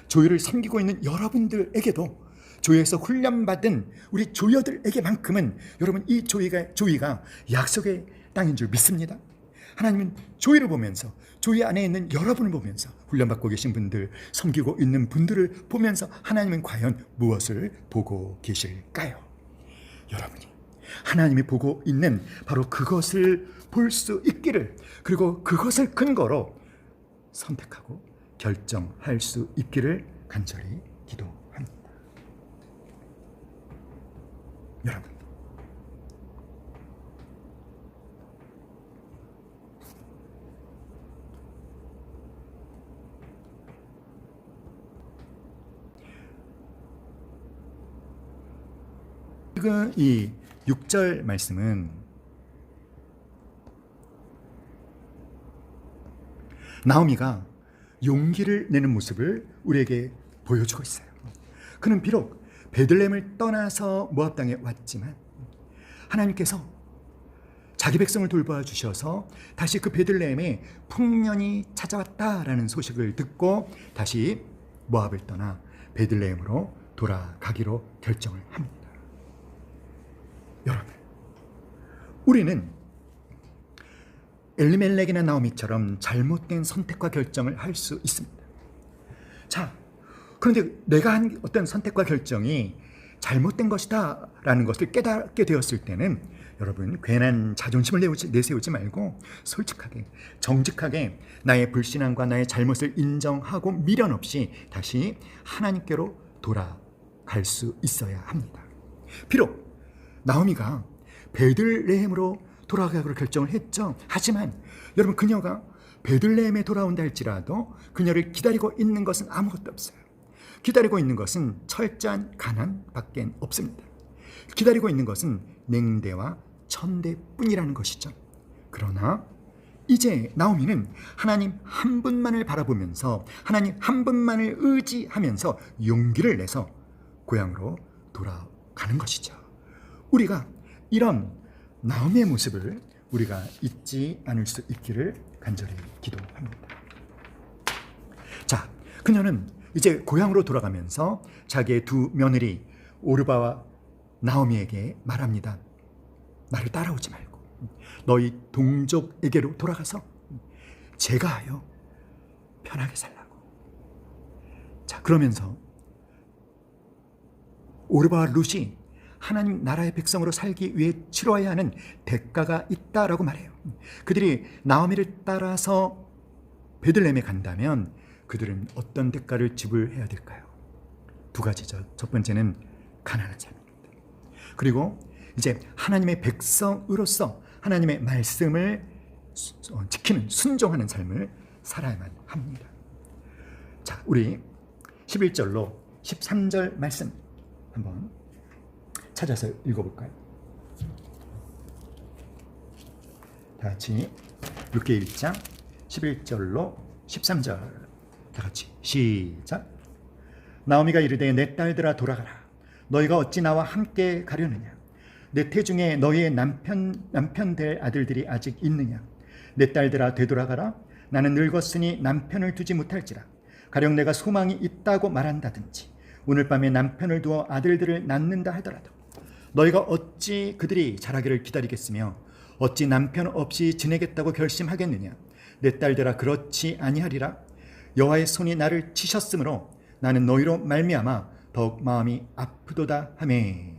조이를 섬기고 있는 여러분들에게도 조이에서 훈련받은 우리 조여들에게만큼은 여러분 이 조이가 약속의 땅인 줄 믿습니다. 하나님은 조이를 보면서 조이 안에 있는 여러분을 보면서 훈련받고 계신 분들, 섬기고 있는 분들을 보면서 하나님은 과연 무엇을 보고 계실까요? 여러분이 하나님이 보고 있는 바로 그것을 볼 수 있기를, 그리고 그것을 근거로 선택하고 결정할 수 있기를 간절히 기도합니다. 여러분, 지금 이 6절 말씀은 나오미가 용기를 내는 모습을 우리에게 보여주고 있어요. 그는 비록 베들레헴을 떠나서 모압 땅에 왔지만 하나님께서 자기 백성을 돌봐 주셔서 다시 그 베들레헴에 풍년이 찾아왔다라는 소식을 듣고 다시 모압을 떠나 베들레헴으로 돌아가기로 결정을 합니다. 여러분, 우리는 엘리멜렉이나 나오미처럼 잘못된 선택과 결정을 할 수 있습니다. 자, 그런데 내가 한 어떤 선택과 결정이 잘못된 것이다 라는 것을 깨닫게 되었을 때는 여러분, 괜한 자존심을 내세우지 말고 솔직하게, 정직하게 나의 불신앙과 나의 잘못을 인정하고 미련 없이 다시 하나님께로 돌아갈 수 있어야 합니다. 비록 나오미가 베들레헴으로 돌아가기로 결정을 했죠. 하지만 여러분, 그녀가 베들레헴에 돌아온다 할지라도 그녀를 기다리고 있는 것은 아무것도 없어요. 기다리고 있는 것은 철저한 가난밖에 없습니다. 기다리고 있는 것은 냉대와 천대뿐이라는 것이죠. 그러나 이제 나오미는 하나님 한 분만을 바라보면서 하나님 한 분만을 의지하면서 용기를 내서 고향으로 돌아가는 것이죠. 우리가 이런 나오미의 모습을 우리가 잊지 않을 수 있기를 간절히 기도합니다. 자, 그녀는 이제 고향으로 돌아가면서 자기의 두 며느리 오르바와 나오미에게 말합니다. 나를 따라오지 말고 너희 동족에게로 돌아가서 제가 하여 편하게 살라고. 자, 그러면서 오르바와 룻이 하나님 나라의 백성으로 살기 위해 치러야 하는 대가가 있다라고 말해요. 그들이 나오미를 따라서 베들레헴에 간다면 그들은 어떤 대가를 지불해야 될까요? 두 가지죠. 첫 번째는 가난한 삶입니다. 그리고 이제 하나님의 백성으로서 하나님의 말씀을 지키는, 순종하는 삶을 살아야만 합니다. 자, 우리 11절로 13절 말씀 한번 찾아서 읽어볼까요? 다 같이 룻기 1장 11절로 13절 다 같이 시작. 나오미가 이르되 내 딸들아 돌아가라. 너희가 어찌 나와 함께 가려느냐? 내 태중에 너희의 남편 될 아들들이 아직 있느냐? 내 딸들아 되돌아가라. 나는 늙었으니 남편을 두지 못할지라. 가령 내가 소망이 있다고 말한다든지 오늘 밤에 남편을 두어 아들들을 낳는다 하더라도 너희가 어찌 그들이 자라기를 기다리겠으며 어찌 남편 없이 지내겠다고 결심하겠느냐? 내 딸들아 그렇지 아니하리라. 여호와의 손이 나를 치셨으므로 나는 너희로 말미암아 더욱 마음이 아프도다 하매.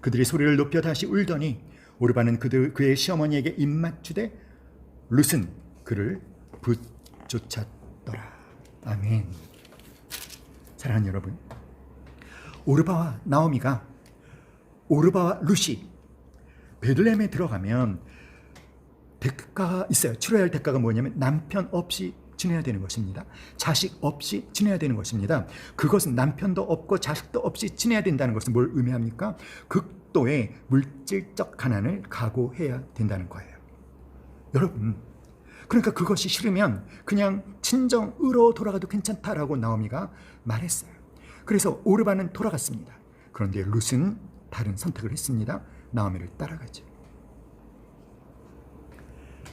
그들이 소리를 높여 다시 울더니 오르바는 그의 시어머니에게 입맞추되 룻은 그를 붙쫓았더라. 아멘. 사랑하는 여러분, 오르바와 룻이 베들레헴에 들어가면 대가가 있어요. 치러야 할 대가가 뭐냐면 남편 없이 지내야 되는 것입니다. 자식 없이 지내야 되는 것입니다. 그것은 남편도 없고 자식도 없이 지내야 된다는 것은 뭘 의미합니까? 극도의 물질적 가난을 각오해야 된다는 거예요. 여러분, 그러니까 그것이 싫으면 그냥 친정으로 돌아가도 괜찮다라고 나오미가 말했어요. 그래서 오르바는 돌아갔습니다. 그런데 룻은 다른 선택을 했습니다. 나오미를 따라가죠.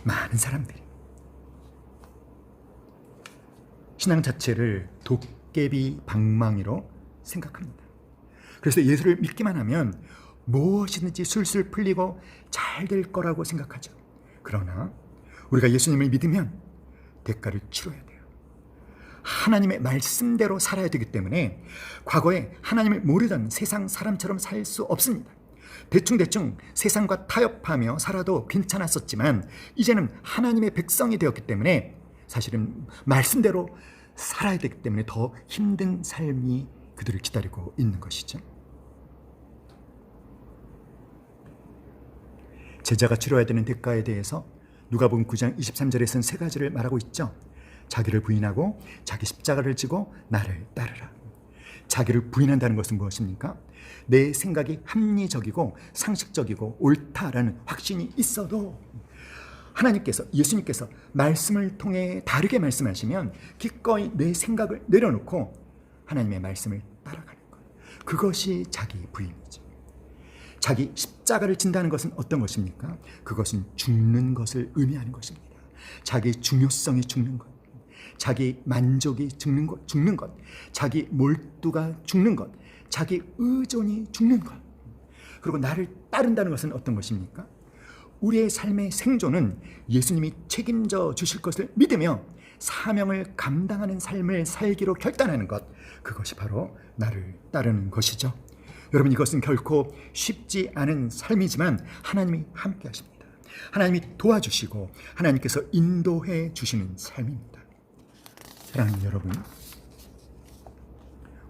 많은 사람들이 신앙 자체를 도깨비 방망이로 생각합니다. 그래서 예수를 믿기만 하면 무엇이든지 술술 풀리고 잘 될 거라고 생각하죠. 그러나 우리가 예수님을 믿으면 대가를 치러야 돼요. 하나님의 말씀대로 살아야 되기 때문에 과거에 하나님을 모르던 세상 사람처럼 살 수 없습니다. 대충 세상과 타협하며 살아도 괜찮았었지만 이제는 하나님의 백성이 되었기 때문에 사실은 말씀대로 살아야 되기 때문에 더 힘든 삶이 그들을 기다리고 있는 것이죠. 제자가 치러야 되는 대가에 대해서 누가복음 9장 23절에서는 세 가지를 말하고 있죠. 자기를 부인하고 자기 십자가를 지고 나를 따르라. 자기를 부인한다는 것은 무엇입니까? 내 생각이 합리적이고 상식적이고 옳다라는 확신이 있어도 하나님께서, 예수님께서 말씀을 통해 다르게 말씀하시면 기꺼이 내 생각을 내려놓고 하나님의 말씀을 따라가는 것. 그것이 자기 부인이죠. 자기 십자가를 진다는 것은 어떤 것입니까? 그것은 죽는 것을 의미하는 것입니다. 자기 중요성이 죽는 것, 자기 만족이 죽는 것, 자기 몰두가 죽는 것, 자기 의존이 죽는 것. 그리고 나를 따른다는 것은 어떤 것입니까? 우리의 삶의 생존은 예수님이 책임져 주실 것을 믿으며 사명을 감당하는 삶을 살기로 결단하는 것, 그것이 바로 나를 따르는 것이죠. 여러분, 이것은 결코 쉽지 않은 삶이지만 하나님이 함께 하십니다. 하나님이 도와주시고 하나님께서 인도해 주시는 삶입니다. 사랑하는 여러분,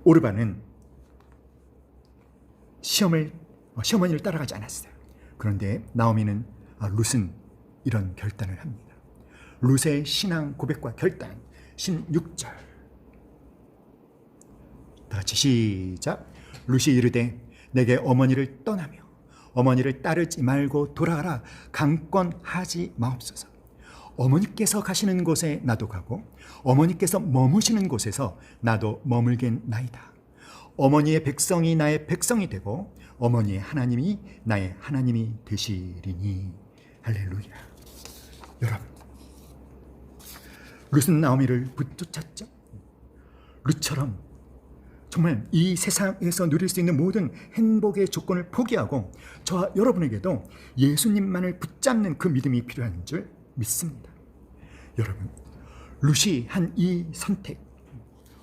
오르반은 시어머니를 따라가지 않았어요. 그런데 나오미는 룻은 이런 결단을 합니다. 룻의 신앙 고백과 결단, 16절. 다 같이 시작. 룻이 이르되 내게 어머니를 떠나며 어머니를 따르지 말고 돌아가라. 강권하지 마옵소서. 어머니께서 가시는 곳에 나도 가고 어머니께서 머무시는 곳에서 나도 머물겠나이다. 어머니의 백성이 나의 백성이 되고 어머니의 하나님이 나의 하나님이 되시리니. 할렐루야. 여러분, 룻은 나오미를 붙쫓았죠. 룻처럼 정말 이 세상에서 누릴 수 있는 모든 행복의 조건을 포기하고 저와 여러분에게도 예수님만을 붙잡는 그 믿음이 필요한 줄 믿습니다. 여러분, 룻이 한 이 선택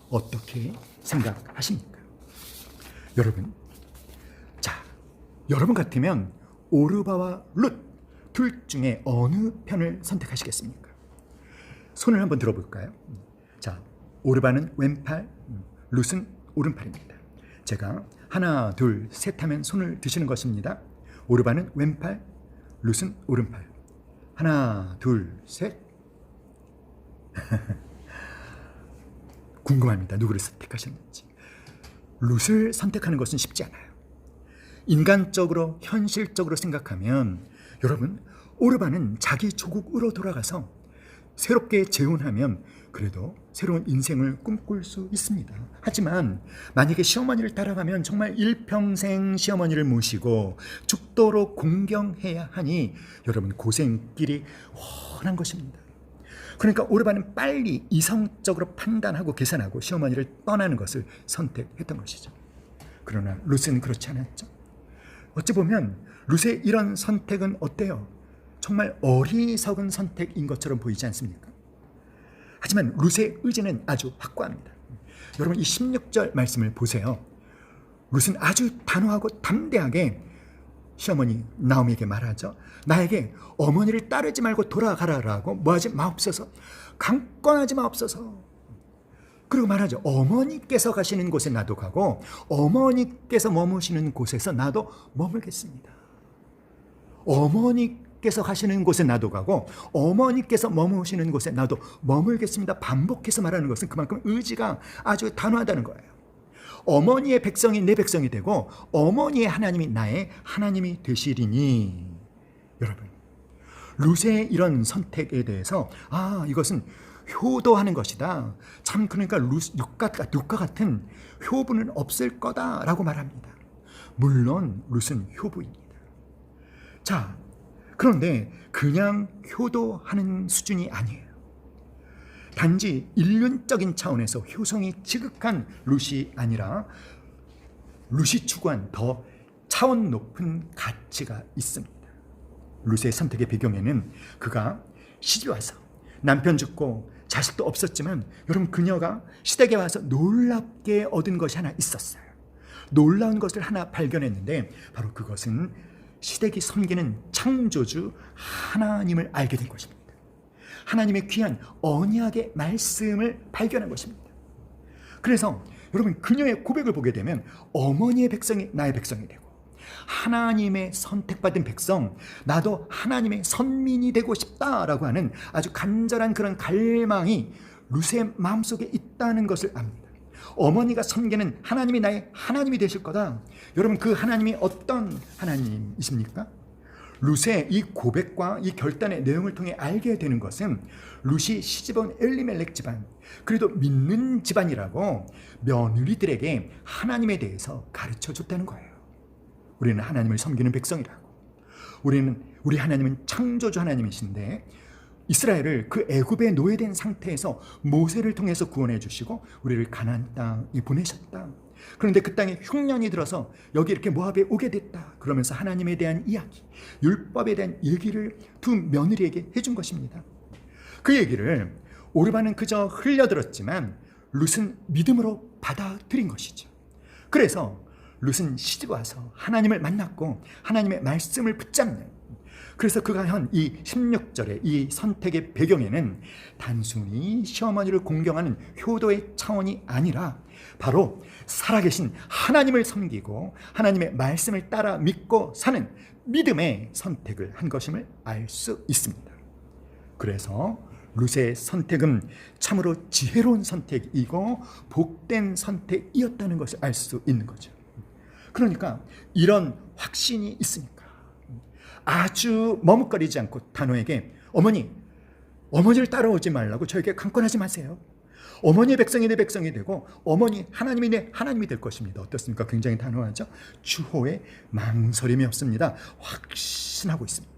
어떻게 생각하십니까? 여러분, 자, 여러분 같으면 오르바와 룻 둘 중에 어느 편을 선택하시겠습니까? 손을 한번 들어볼까요? 자, 오르바는 왼팔, 룻은 오른팔입니다. 제가 하나, 둘, 셋 하면 손을 드시는 것입니다. 오르바는 왼팔, 룻은 오른팔. 하나, 둘, 셋. 궁금합니다. 누구를 선택하셨는지. 룻을 선택하는 것은 쉽지 않아요. 인간적으로, 현실적으로 생각하면 여러분, 오르바는 자기 조국으로 돌아가서 새롭게 재혼하면 그래도 새로운 인생을 꿈꿀 수 있습니다. 하지만 만약에 시어머니를 따라가면 정말 일평생 시어머니를 모시고 죽도록 공경해야 하니 여러분, 고생길이 훤한 것입니다. 그러니까 오르바는 빨리 이성적으로 판단하고 계산하고 시어머니를 떠나는 것을 선택했던 것이죠. 그러나 룻은 그렇지 않았죠. 어찌 보면 룻의 이런 선택은 어때요? 정말 어리석은 선택인 것처럼 보이지 않습니까? 하지만 룻의 의지는 아주 확고합니다. 여러분, 이 16절 말씀을 보세요. 룻은 아주 단호하고 담대하게 시어머니 나오미에게 말하죠. 나에게 어머니를 따르지 말고 돌아가라라고 뭐하지 마옵소서. 강권하지 마옵소서. 그리고 말하죠. 어머니께서 가시는 곳에 나도 가고 어머니께서 머무시는 곳에서 나도 머물겠습니다. 어머니께서 가시는 곳에 나도 가고 어머니께서 머무시는 곳에 나도 머물겠습니다. 반복해서 말하는 것은 그만큼 의지가 아주 단호하다는 거예요. 어머니의 백성이 내 백성이 되고 어머니의 하나님이 나의 하나님이 되시리니. 여러분, 룻의 이런 선택에 대해서 이것은 효도하는 것이다. 참, 그러니까 룻과 같은 효부는 없을 거다라고 말합니다. 물론 룻은 효부입니다. 자, 그런데 그냥 효도하는 수준이 아니에요. 단지 인륜적인 차원에서 효성이 지극한 룻이 아니라 룻이 추구한 더 차원 높은 가치가 있습니다. 룻의 선택의 배경에는 그가 시집에 와서 남편 죽고 자식도 없었지만 여러분, 그녀가 시댁에 와서 놀랍게 얻은 것이 하나 있었어요. 놀라운 것을 하나 발견했는데 바로 그것은 시댁이 섬기는 창조주 하나님을 알게 된 것입니다. 하나님의 귀한 언약의 말씀을 발견한 것입니다. 그래서 여러분, 그녀의 고백을 보게 되면 어머니의 백성이 나의 백성이 되고 하나님의 선택받은 백성, 나도 하나님의 선민이 되고 싶다라고 하는 아주 간절한 그런 갈망이 룻의 마음속에 있다는 것을 압니다. 어머니가 섬기는 하나님이 나의 하나님이 되실 거다. 여러분, 그 하나님이 어떤 하나님이십니까? 룻의 이 고백과 이 결단의 내용을 통해 알게 되는 것은 룻이 시집온 엘리멜렉 집안, 그래도 믿는 집안이라고 며느리들에게 하나님에 대해서 가르쳐 줬다는 거예요. 우리는 하나님을 섬기는 백성이라고. 우리 하나님은 창조주 하나님이신데 이스라엘을 그 애굽에 노예된 상태에서 모세를 통해서 구원해 주시고 우리를 가나안 땅에 보내셨다. 그런데 그 땅에 흉년이 들어서 여기 이렇게 모압에 오게 됐다. 그러면서 하나님에 대한 이야기, 율법에 대한 얘기를 두 며느리에게 해준 것입니다. 그 얘기를 오르바는 그저 흘려들었지만 룻은 믿음으로 받아들인 것이죠. 그래서 룻은 시집 와서 하나님을 만났고 하나님의 말씀을 붙잡는, 그래서 그가 한 이 16절의 이 선택의 배경에는 단순히 시어머니를 공경하는 효도의 차원이 아니라 바로 살아계신 하나님을 섬기고 하나님의 말씀을 따라 믿고 사는 믿음의 선택을 한 것임을 알 수 있습니다. 그래서 룻의 선택은 참으로 지혜로운 선택이고 복된 선택이었다는 것을 알 수 있는 거죠. 그러니까 이런 확신이 있으니까 아주 머뭇거리지 않고 단호에게 어머니를 따라오지 말라고 저에게 강권하지 마세요. 어머니의 백성이 내 백성이 되고 어머니 하나님이 내 하나님이 될 것입니다. 어떻습니까? 굉장히 단호하죠. 추호에 망설임이 없습니다. 확신하고 있습니다.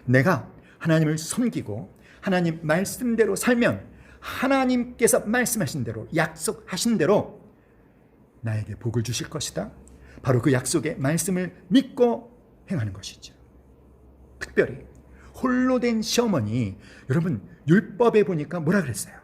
내가 하나님을 섬기고 하나님 말씀대로 살면 하나님께서 말씀하신 대로 약속하신 대로 나에게 복을 주실 것이다. 바로 그 약속의 말씀을 믿고 행하는 것이죠. 특별히 홀로 된 시어머니, 여러분 율법에 보니까 뭐라 그랬어요?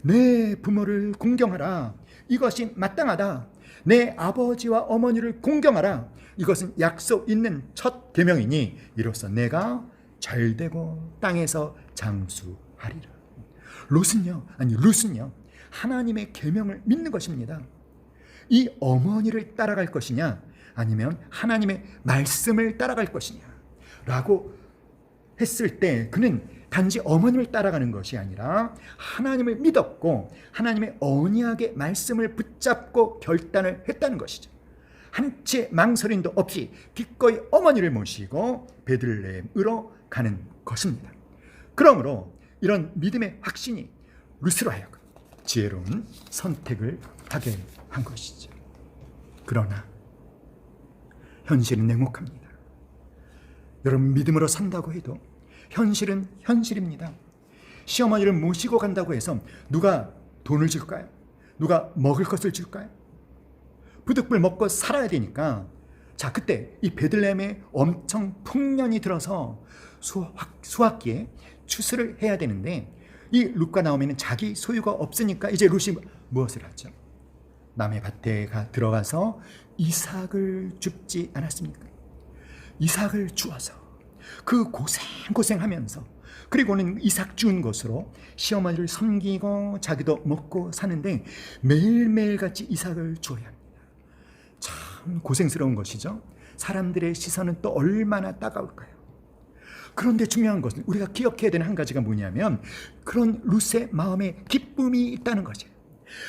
내 부모를 공경하라. 이것이 마땅하다. 내 아버지와 어머니를 공경하라. 이것은 약속 있는 첫 계명이니 이로써 내가 잘되고 땅에서 장수하리라. 룻은요 하나님의 계명을 믿는 것입니다. 이 어머니를 따라갈 것이냐 아니면 하나님의 말씀을 따라갈 것이냐 라고 했을 때 그는 단지 어머님을 따라가는 것이 아니라 하나님을 믿었고 하나님의 언약의 말씀을 붙잡고 결단을 했다는 것이죠. 한치의 망설임도 없이 기꺼이 어머니를 모시고 베들레헴으로 가는 것입니다. 그러므로 이런 믿음의 확신이 룻으로 하여금 지혜로운 선택을 하게 한 것이죠. 그러나 현실은 냉혹합니다. 여러분 믿음으로 산다고 해도 현실은 현실입니다. 시어머니를 모시고 간다고 해서 누가 돈을 줄까요? 누가 먹을 것을 줄까요? 부득불 먹고 살아야 되니까 자 그때 이 베들레헴에 엄청 풍년이 들어서 수확기에 추수를 해야 되는데 이 룻과 나오미는 자기 소유가 없으니까 이제 룻이 무엇을 하죠? 남의 밭에 들어가서 이삭을 줍지 않았습니까? 이삭을 주어서 그 고생하면서 그리고는 이삭 준 것으로 시어머니를 섬기고 자기도 먹고 사는데 매일매일같이 이삭을 주어야 합니다. 참 고생스러운 것이죠. 사람들의 시선은 또 얼마나 따가울까요? 그런데 중요한 것은 우리가 기억해야 되는 한 가지가 뭐냐면 그런 룻의 마음에 기쁨이 있다는 거죠.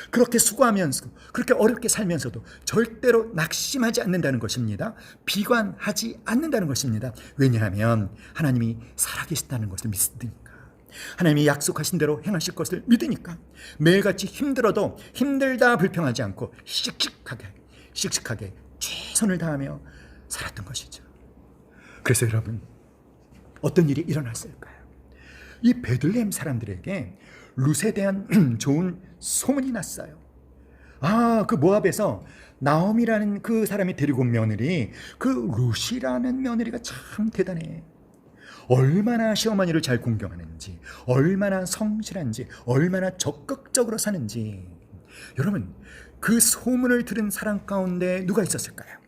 그렇게 수고하면서 그렇게 어렵게 살면서도 절대로 낙심하지 않는다는 것입니다. 비관하지 않는다는 것입니다. 왜냐하면 하나님이 살아계시다는 것을 믿으니까, 하나님이 약속하신 대로 행하실 것을 믿으니까 매일같이 힘들어도 힘들다 불평하지 않고 씩씩하게 최선을 다하며 살았던 것이죠. 그래서 여러분 어떤 일이 일어났을까요? 이 베들레헴 사람들에게 룻에 대한 좋은 소문이 났어요. 그 모압에서 나옴이라는 그 사람이 데리고 온 며느리, 그 룻이라는 며느리가 참 대단해. 얼마나 시어머니를 잘 공경하는지, 얼마나 성실한지, 얼마나 적극적으로 사는지. 여러분 그 소문을 들은 사람 가운데 누가 있었을까요?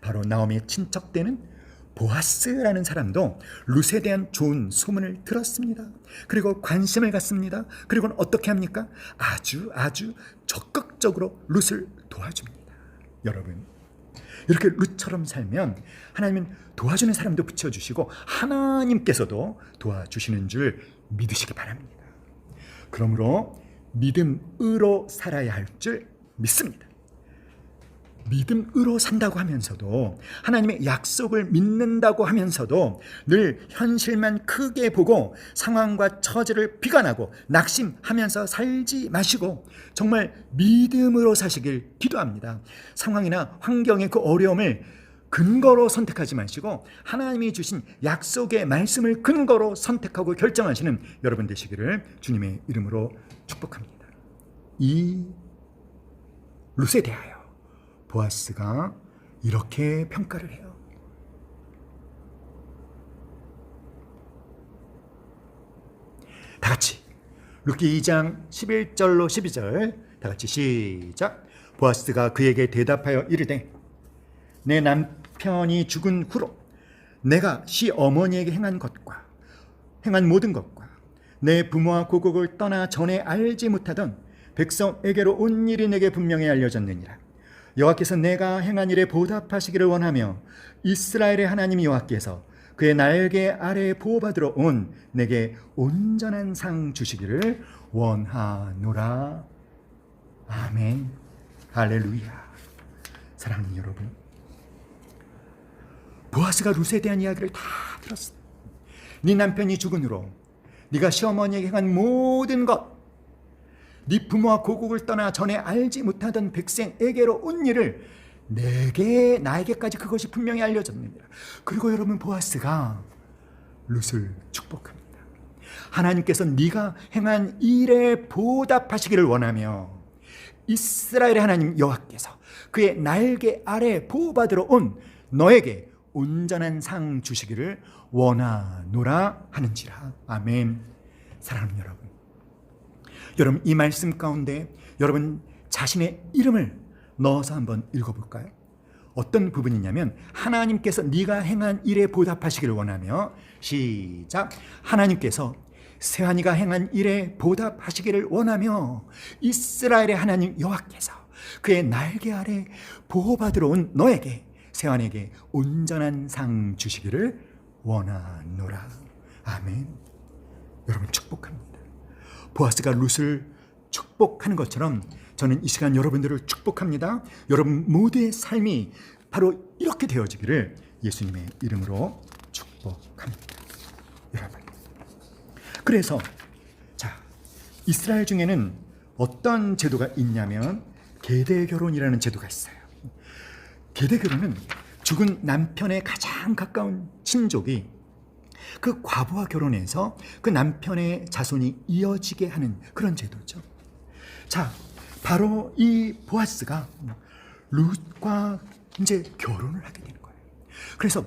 바로 나오미의 친척되는 보아스라는 사람도 룻에 대한 좋은 소문을 들었습니다. 그리고 관심을 갖습니다. 그리고는 어떻게 합니까? 아주 적극적으로 룻을 도와줍니다. 여러분 이렇게 룻처럼 살면 하나님은 도와주는 사람도 붙여주시고 하나님께서도 도와주시는 줄 믿으시기 바랍니다. 그러므로 믿음으로 살아야 할 줄 믿습니다. 믿음으로 산다고 하면서도 하나님의 약속을 믿는다고 하면서도 늘 현실만 크게 보고 상황과 처지를 비관하고 낙심하면서 살지 마시고 정말 믿음으로 사시길 기도합니다. 상황이나 환경의 그 어려움을 근거로 선택하지 마시고 하나님이 주신 약속의 말씀을 근거로 선택하고 결정하시는 여러분 되시기를 주님의 이름으로 축복합니다. 이 룻에 대하여 보아스가 이렇게 평가를 해요. 다 같이 룻기 2장 11절로 12절 다 같이 시작. 보아스가 그에게 대답하여 이르되 내 남편이 죽은 후로 내가 시어머니에게 행한 모든 것과 내 부모와 고국을 떠나 전에 알지 못하던 백성에게로 온 일이 내게 분명히 알려졌느니라. 여호와께서 내가 행한 일에 보답하시기를 원하며 이스라엘의 하나님 여호와께서 그의 날개 아래에 보호받으러 온 내게 온전한 상 주시기를 원하노라. 아멘. 할렐루야. 사랑하는 여러분, 보아스가 룻에 대한 이야기를 다 들었어. 네 남편이 죽은 후로 네가 시어머니에게 행한 모든 것, 네 부모와 고국을 떠나 전에 알지 못하던 백성에게로 온 일을 나에게까지 그것이 분명히 알려졌느니라. 그리고 여러분, 보아스가 룻을 축복합니다. 하나님께서 네가 행한 일에 보답하시기를 원하며 이스라엘의 하나님 여호와께서 그의 날개 아래 보호받으러 온 너에게 온전한 상 주시기를 원하노라 하는지라. 아멘. 사랑하는 여러분, 이 말씀 가운데 여러분 자신의 이름을 넣어서 한번 읽어볼까요? 어떤 부분이냐면, 하나님께서 네가 행한 일에 보답하시기를 원하며, 시작. 하나님께서 세환이가 행한 일에 보답하시기를 원하며 이스라엘의 하나님 여호와께서 그의 날개 아래 보호받으러 온 너에게, 세환에게 온전한 상 주시기를 원하노라. 아멘. 여러분, 축복합니다. 보아스가 룻을 축복하는 것처럼 저는 이 시간 여러분들을 축복합니다. 여러분 모두의 삶이 바로 이렇게 되어지기를 예수님의 이름으로 축복합니다. 여러분, 그래서 이스라엘 중에는 어떤 제도가 있냐면 계대 결혼이라는 제도가 있어요. 계대 결혼은 죽은 남편의 가장 가까운 친족이 그 과부와 결혼해서 그 남편의 자손이 이어지게 하는 그런 제도죠. 바로 이 보아스가 룻과 이제 결혼을 하게 되는 거예요. 그래서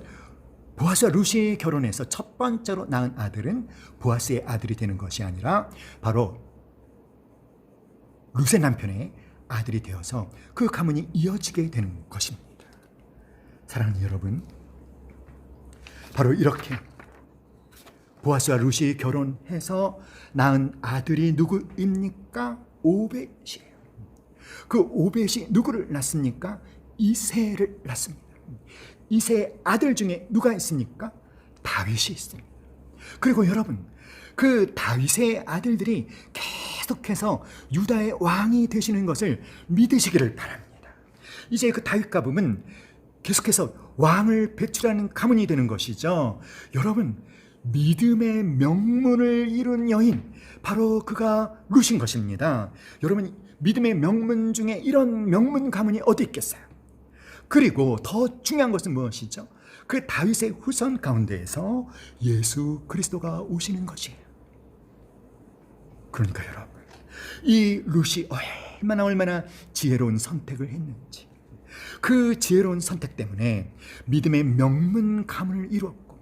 보아스와 룻이 결혼해서 첫 번째로 낳은 아들은 보아스의 아들이 되는 것이 아니라 바로 룻의 남편의 아들이 되어서 그 가문이 이어지게 되는 것입니다. 사랑하는 여러분, 바로 이렇게 보아스와 룻이 결혼해서 낳은 아들이 누구입니까? 오벳이에요. 그 오벳이 누구를 낳습니까? 이새를 낳습니다. 이새의 아들 중에 누가 있습니까? 다윗이 있습니다. 그리고 여러분, 그 다윗의 아들들이 계속해서 유다의 왕이 되시는 것을 믿으시기를 바랍니다. 이제 그 다윗 가문은 계속해서 왕을 배출하는 가문이 되는 것이죠. 여러분, 믿음의 명문을 이룬 여인, 바로 그가 룻인 것입니다. 여러분, 믿음의 명문 중에 이런 명문 가문이 어디 있겠어요? 그리고 더 중요한 것은 무엇이죠? 그 다윗의 후손 가운데에서 예수 그리스도가 오시는 것이에요. 그러니까 여러분, 이 룻이 얼마나 지혜로운 선택을 했는지, 그 지혜로운 선택 때문에 믿음의 명문 가문을 이루었고,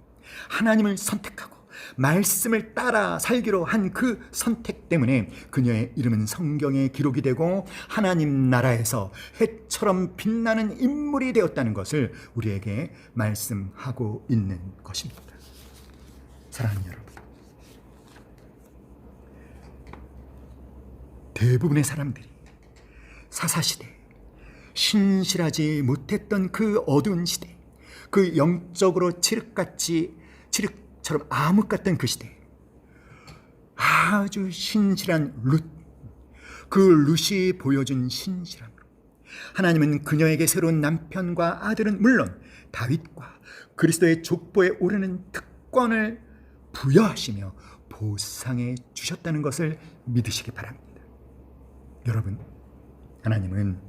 하나님을 선택하고 말씀을 따라 살기로 한 그 선택 때문에 그녀의 이름은 성경에 기록이 되고 하나님 나라에서 해처럼 빛나는 인물이 되었다는 것을 우리에게 말씀하고 있는 것입니다. 사랑하는 여러분, 대부분의 사람들이 사사시대, 신실하지 못했던 그 어두운 시대, 그 영적으로 칠흑처럼 암흑 같던 그 시대, 아주 신실한 룻, 그 룻이 보여준 신실함으로 하나님은 그녀에게 새로운 남편과 아들은 물론 다윗과 그리스도의 족보에 오르는 특권을 부여하시며 보상해 주셨다는 것을 믿으시기 바랍니다. 여러분, 하나님은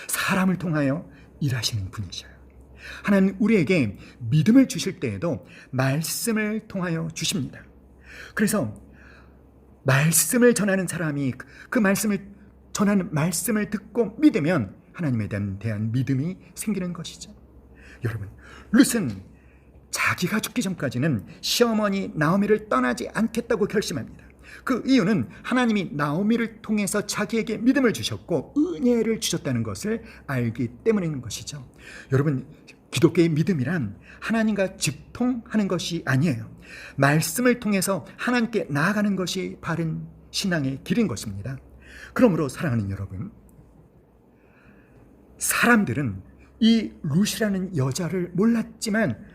사람을 통하여 일하시는 분이셔요. 하나님 우리에게 믿음을 주실 때에도 말씀을 통하여 주십니다. 그래서 말씀을 전하는 사람이 그 말씀을 전하는 말씀을 듣고 믿으면 하나님에 대한 믿음이 생기는 것이죠. 여러분, 룻은 자기가 죽기 전까지는 시어머니 나오미를 떠나지 않겠다고 결심합니다. 그 이유는 하나님이 나오미를 통해서 자기에게 믿음을 주셨고 은혜를 주셨다는 것을 알기 때문인 것이죠. 여러분, 기독교의 믿음이란 하나님과 직통하는 것이 아니에요. 말씀을 통해서 하나님께 나아가는 것이 바른 신앙의 길인 것입니다. 그러므로 사랑하는 여러분, 사람들은 이 룻이라는 여자를 몰랐지만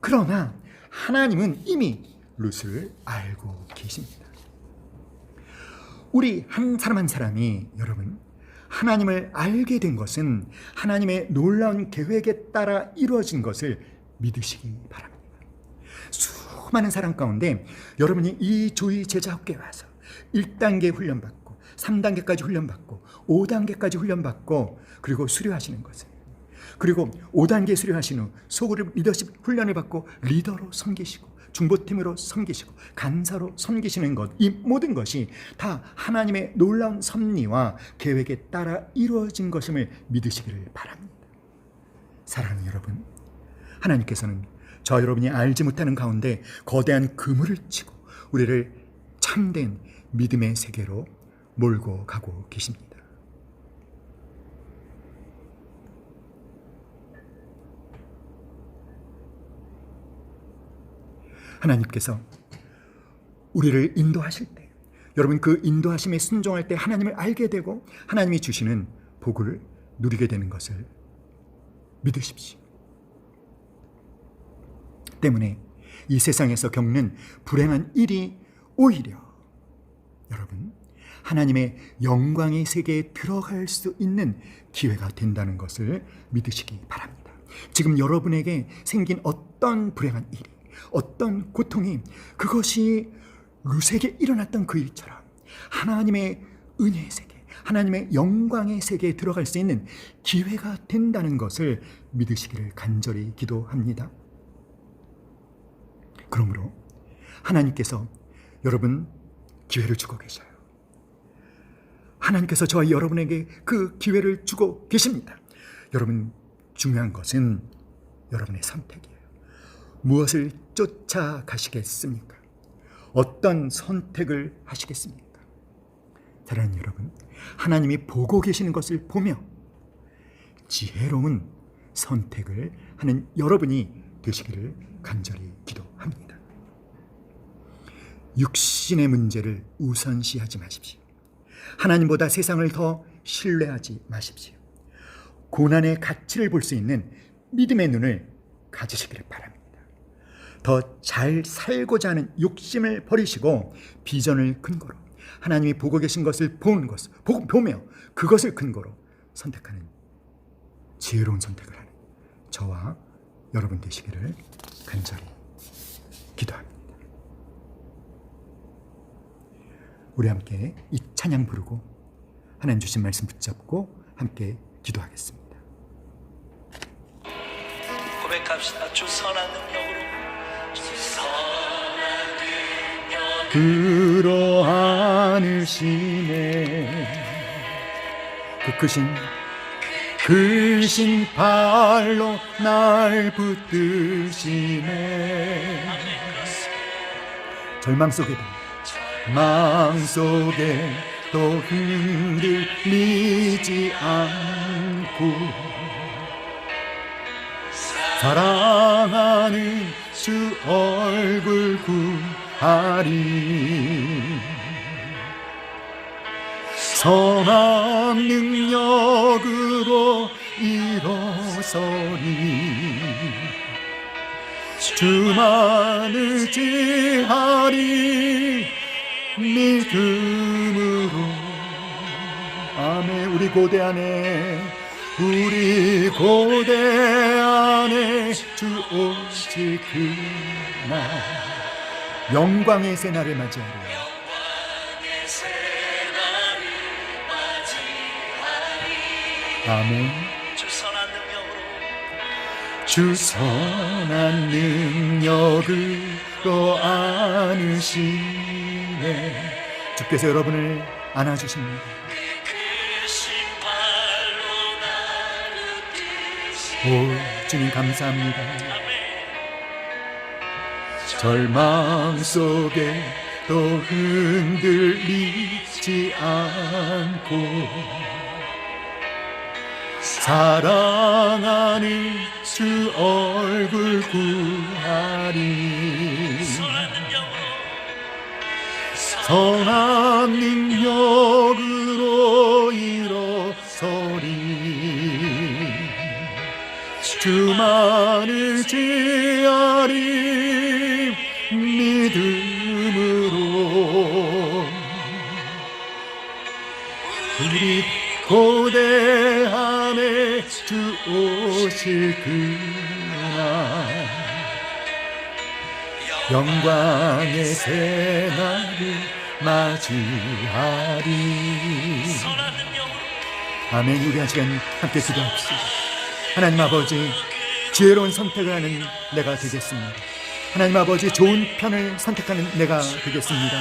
그러나 하나님은 이미 룻을 알고 계십니다. 우리 한 사람 한 사람이 여러분 하나님을 알게 된 것은 하나님의 놀라운 계획에 따라 이루어진 것을 믿으시기 바랍니다. 수많은 사람 가운데 여러분이 이 조이 제자학교에 와서 1단계 훈련받고 3단계까지 훈련받고 5단계까지 훈련받고 그리고 수료하시는 것을, 그리고 5단계 수료하신 후 소그룹 리더십 훈련을 받고 리더로 섬기시고 중보팀으로 섬기시고 간사로 섬기시는 것, 이 모든 것이 다 하나님의 놀라운 섭리와 계획에 따라 이루어진 것임을 믿으시기를 바랍니다. 사랑하는 여러분, 하나님께서는 저 여러분이 알지 못하는 가운데 거대한 그물을 치고 우리를 참된 믿음의 세계로 몰고 가고 계십니다. 하나님께서 우리를 인도하실 때, 여러분 그 인도하심에 순종할 때 하나님을 알게 되고 하나님이 주시는 복을 누리게 되는 것을 믿으십시오. 때문에 이 세상에서 겪는 불행한 일이 오히려 여러분 하나님의 영광의 세계에 들어갈 수 있는 기회가 된다는 것을 믿으시기 바랍니다. 지금 여러분에게 생긴 어떤 불행한 일이, 어떤 고통이 그것이 룻에게 일어났던 그 일처럼 하나님의 은혜의 세계, 하나님의 영광의 세계에 들어갈 수 있는 기회가 된다는 것을 믿으시기를 간절히 기도합니다. 그러므로 하나님께서 여러분 기회를 주고 계셔요. 하나님께서 저와 여러분에게 그 기회를 주고 계십니다. 여러분 중요한 것은 여러분의 선택이에요. 무엇을 쫓아가시겠습니까? 어떤 선택을 하시겠습니까? 사랑하는 여러분, 하나님이 보고 계시는 것을 보며 지혜로운 선택을 하는 여러분이 되시기를 간절히 기도합니다. 육신의 문제를 우선시하지 마십시오. 하나님보다 세상을 더 신뢰하지 마십시오. 고난의 가치를 볼 수 있는 믿음의 눈을 가지시기를 바랍니다. 더 잘 살고자 하는 욕심을 버리시고 비전을 근거로 하나님이 보고 계신 것을 보며 그것을 근거로 선택하는 지혜로운 선택을 하는 저와 여러분 되시기를 간절히 기도합니다. 우리 함께 이 찬양 부르고 하나님 주신 말씀 붙잡고 함께 기도하겠습니다. 고백합시다. 주 선한 능력으로, 주 선한 능력으로 끌어안으시네. 크신 발로 날 붙드시네. 절망 속에도 흔들리지 않고 사랑하는 주 얼굴 구하리. 선한 능력으로 일어서니 주만 의지하리. 믿음으로. 아멘. 우리 고대 안에 주 오실 그날 영광의 새날을 맞이하리. 아멘. 주 선한 능력으로 안으시네. 주께서 여러분을 안아주십니다. 오 주님 감사합니다. 절망 속에 또 흔들리지 않고 사랑하는 주 얼굴 구하리. 선한 능력으로 일어서리. 주만을 지하리 믿음으로. 우리 고대함에 주 오실 그날 영광의 새날을 맞이하리. 아멘. 우리 한 시간 함께 기도합시다. 하나님 아버지, 지혜로운 선택을 하는 내가 되겠습니다. 하나님 아버지, 좋은 편을 선택하는 내가 되겠습니다.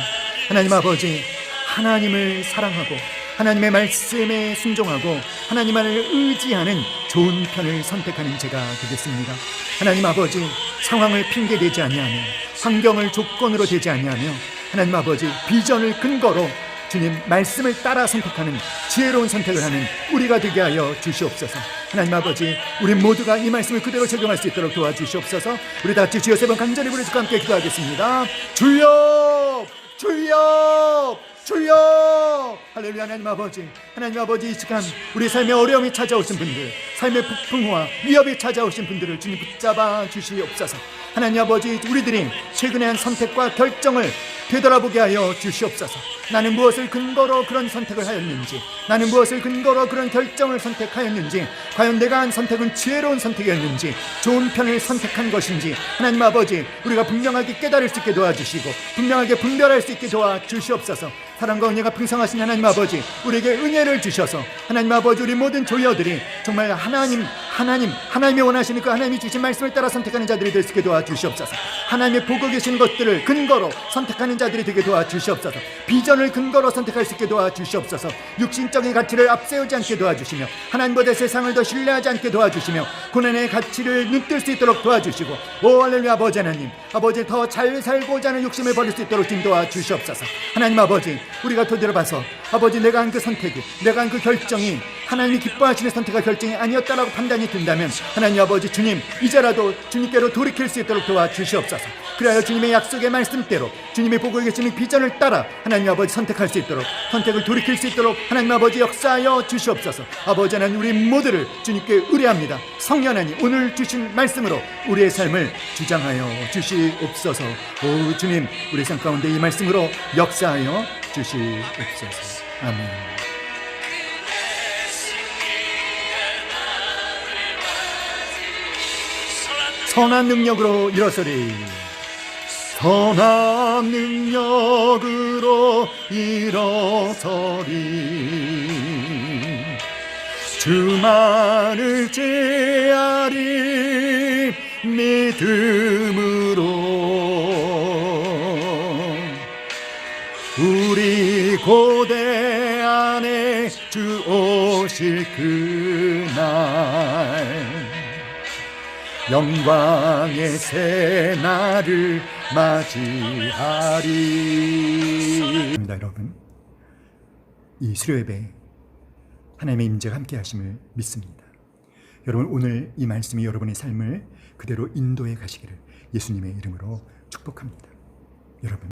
하나님 아버지, 하나님을 사랑하고 하나님의 말씀에 순종하고 하나님만을 의지하는 좋은 편을 선택하는 제가 되겠습니다. 하나님 아버지, 상황을 핑계대지 아니하며 환경을 조건으로 대지 아니하며 하나님 아버지, 비전을 근거로 주님 말씀을 따라 선택하는 지혜로운 선택을 하는 우리가 되게 하여 주시옵소서. 하나님 아버지, 우리 모두가 이 말씀을 그대로 적용할 수 있도록 도와주시옵소서. 우리 다 같이 주여 세 번 간절히 부르짖고 함께 기도하겠습니다. 주여, 주여, 주여. 할렐루야. 하나님 아버지, 하나님 아버지, 이 시간 우리 삶에 어려움이 찾아오신 분들, 삶의 폭풍우와 위협이 찾아오신 분들을 주님 붙잡아 주시옵소서. 하나님 아버지, 우리들이 최근에 한 선택과 결정을 되돌아보게 하여 주시옵소서. 나는 무엇을 근거로 그런 선택을 하였는지, 나는 무엇을 근거로 그런 결정을 선택하였는지, 과연 내가 한 선택은 지혜로운 선택이었는지, 좋은 편을 선택한 것인지 하나님 아버지, 우리가 분명하게 깨달을 수 있게 도와주시고 분명하게 분별할 수 있게 도와주시옵소서. 사랑과 은혜가 풍성하신 하나님 아버지, 우리에게 은혜를 주셔서 하나님 아버지, 우리 모든 조여들이 정말 하나님이 원하시는 그 하나님이 주신 말씀을 따라 선택하는 자들이 될 수 있게 도와주시옵소서. 하나님의 보고 계신 것들을 근거로 선택하는 자들이 되게 도와주시옵소서. 비전을 근거로 선택할 수 있게 도와주시옵소서. 육신적인 가치를 앞세우지 않게 도와주시며 하나님보다 세상을 더 신뢰하지 않게 도와주시며 고난의 가치를 눈뜰 수 있도록 도와주시고, 오 할렐루야. 아버지 하나님, 아버지, 더 잘 살고자 하는 욕심을 버릴 수 있도록 좀 도와주시옵소서. 하나님 아버지, 우리가 되돌아봐서 아버지, 내가 한 그 선택이, 내가 한 그 결정이 하나님이 기뻐하시는 선택과 결정이 아니었다라고 판단이 든다면 하나님 아버지, 주님 이제라도 주님께로 돌이킬 수 있도록 도와주시옵소서. 그래야 주님의 약속의 말씀대로 주님이 보고 계시는 비전을 따라 하나님 아버지 선택할 수 있도록, 선택을 돌이킬 수 있도록 하나님 아버지 역사하여 주시옵소서. 아버지 하나님, 우리 모두를 주님께 의뢰합니다. 성령 하나님, 오늘 주신 말씀으로 우리의 삶을 주장하여 주시옵소서. 오 주님, 우리 삶 가운데 이 말씀으로 역사하여 주시옵소서. 아멘. 선한 능력으로 일어서리. 선한 능력으로 일어서리. 주만을 제하리 믿음으로. 우리 고대 안에 주 오실 그날 영광의 새날을 맞이하리. 여러분, 이 수요예배 하나님의 임재가 함께 하심을 믿습니다. 여러분, 오늘 이 말씀이 여러분의 삶을 그대로 인도해 가시기를 예수님의 이름으로 축복합니다. 여러분.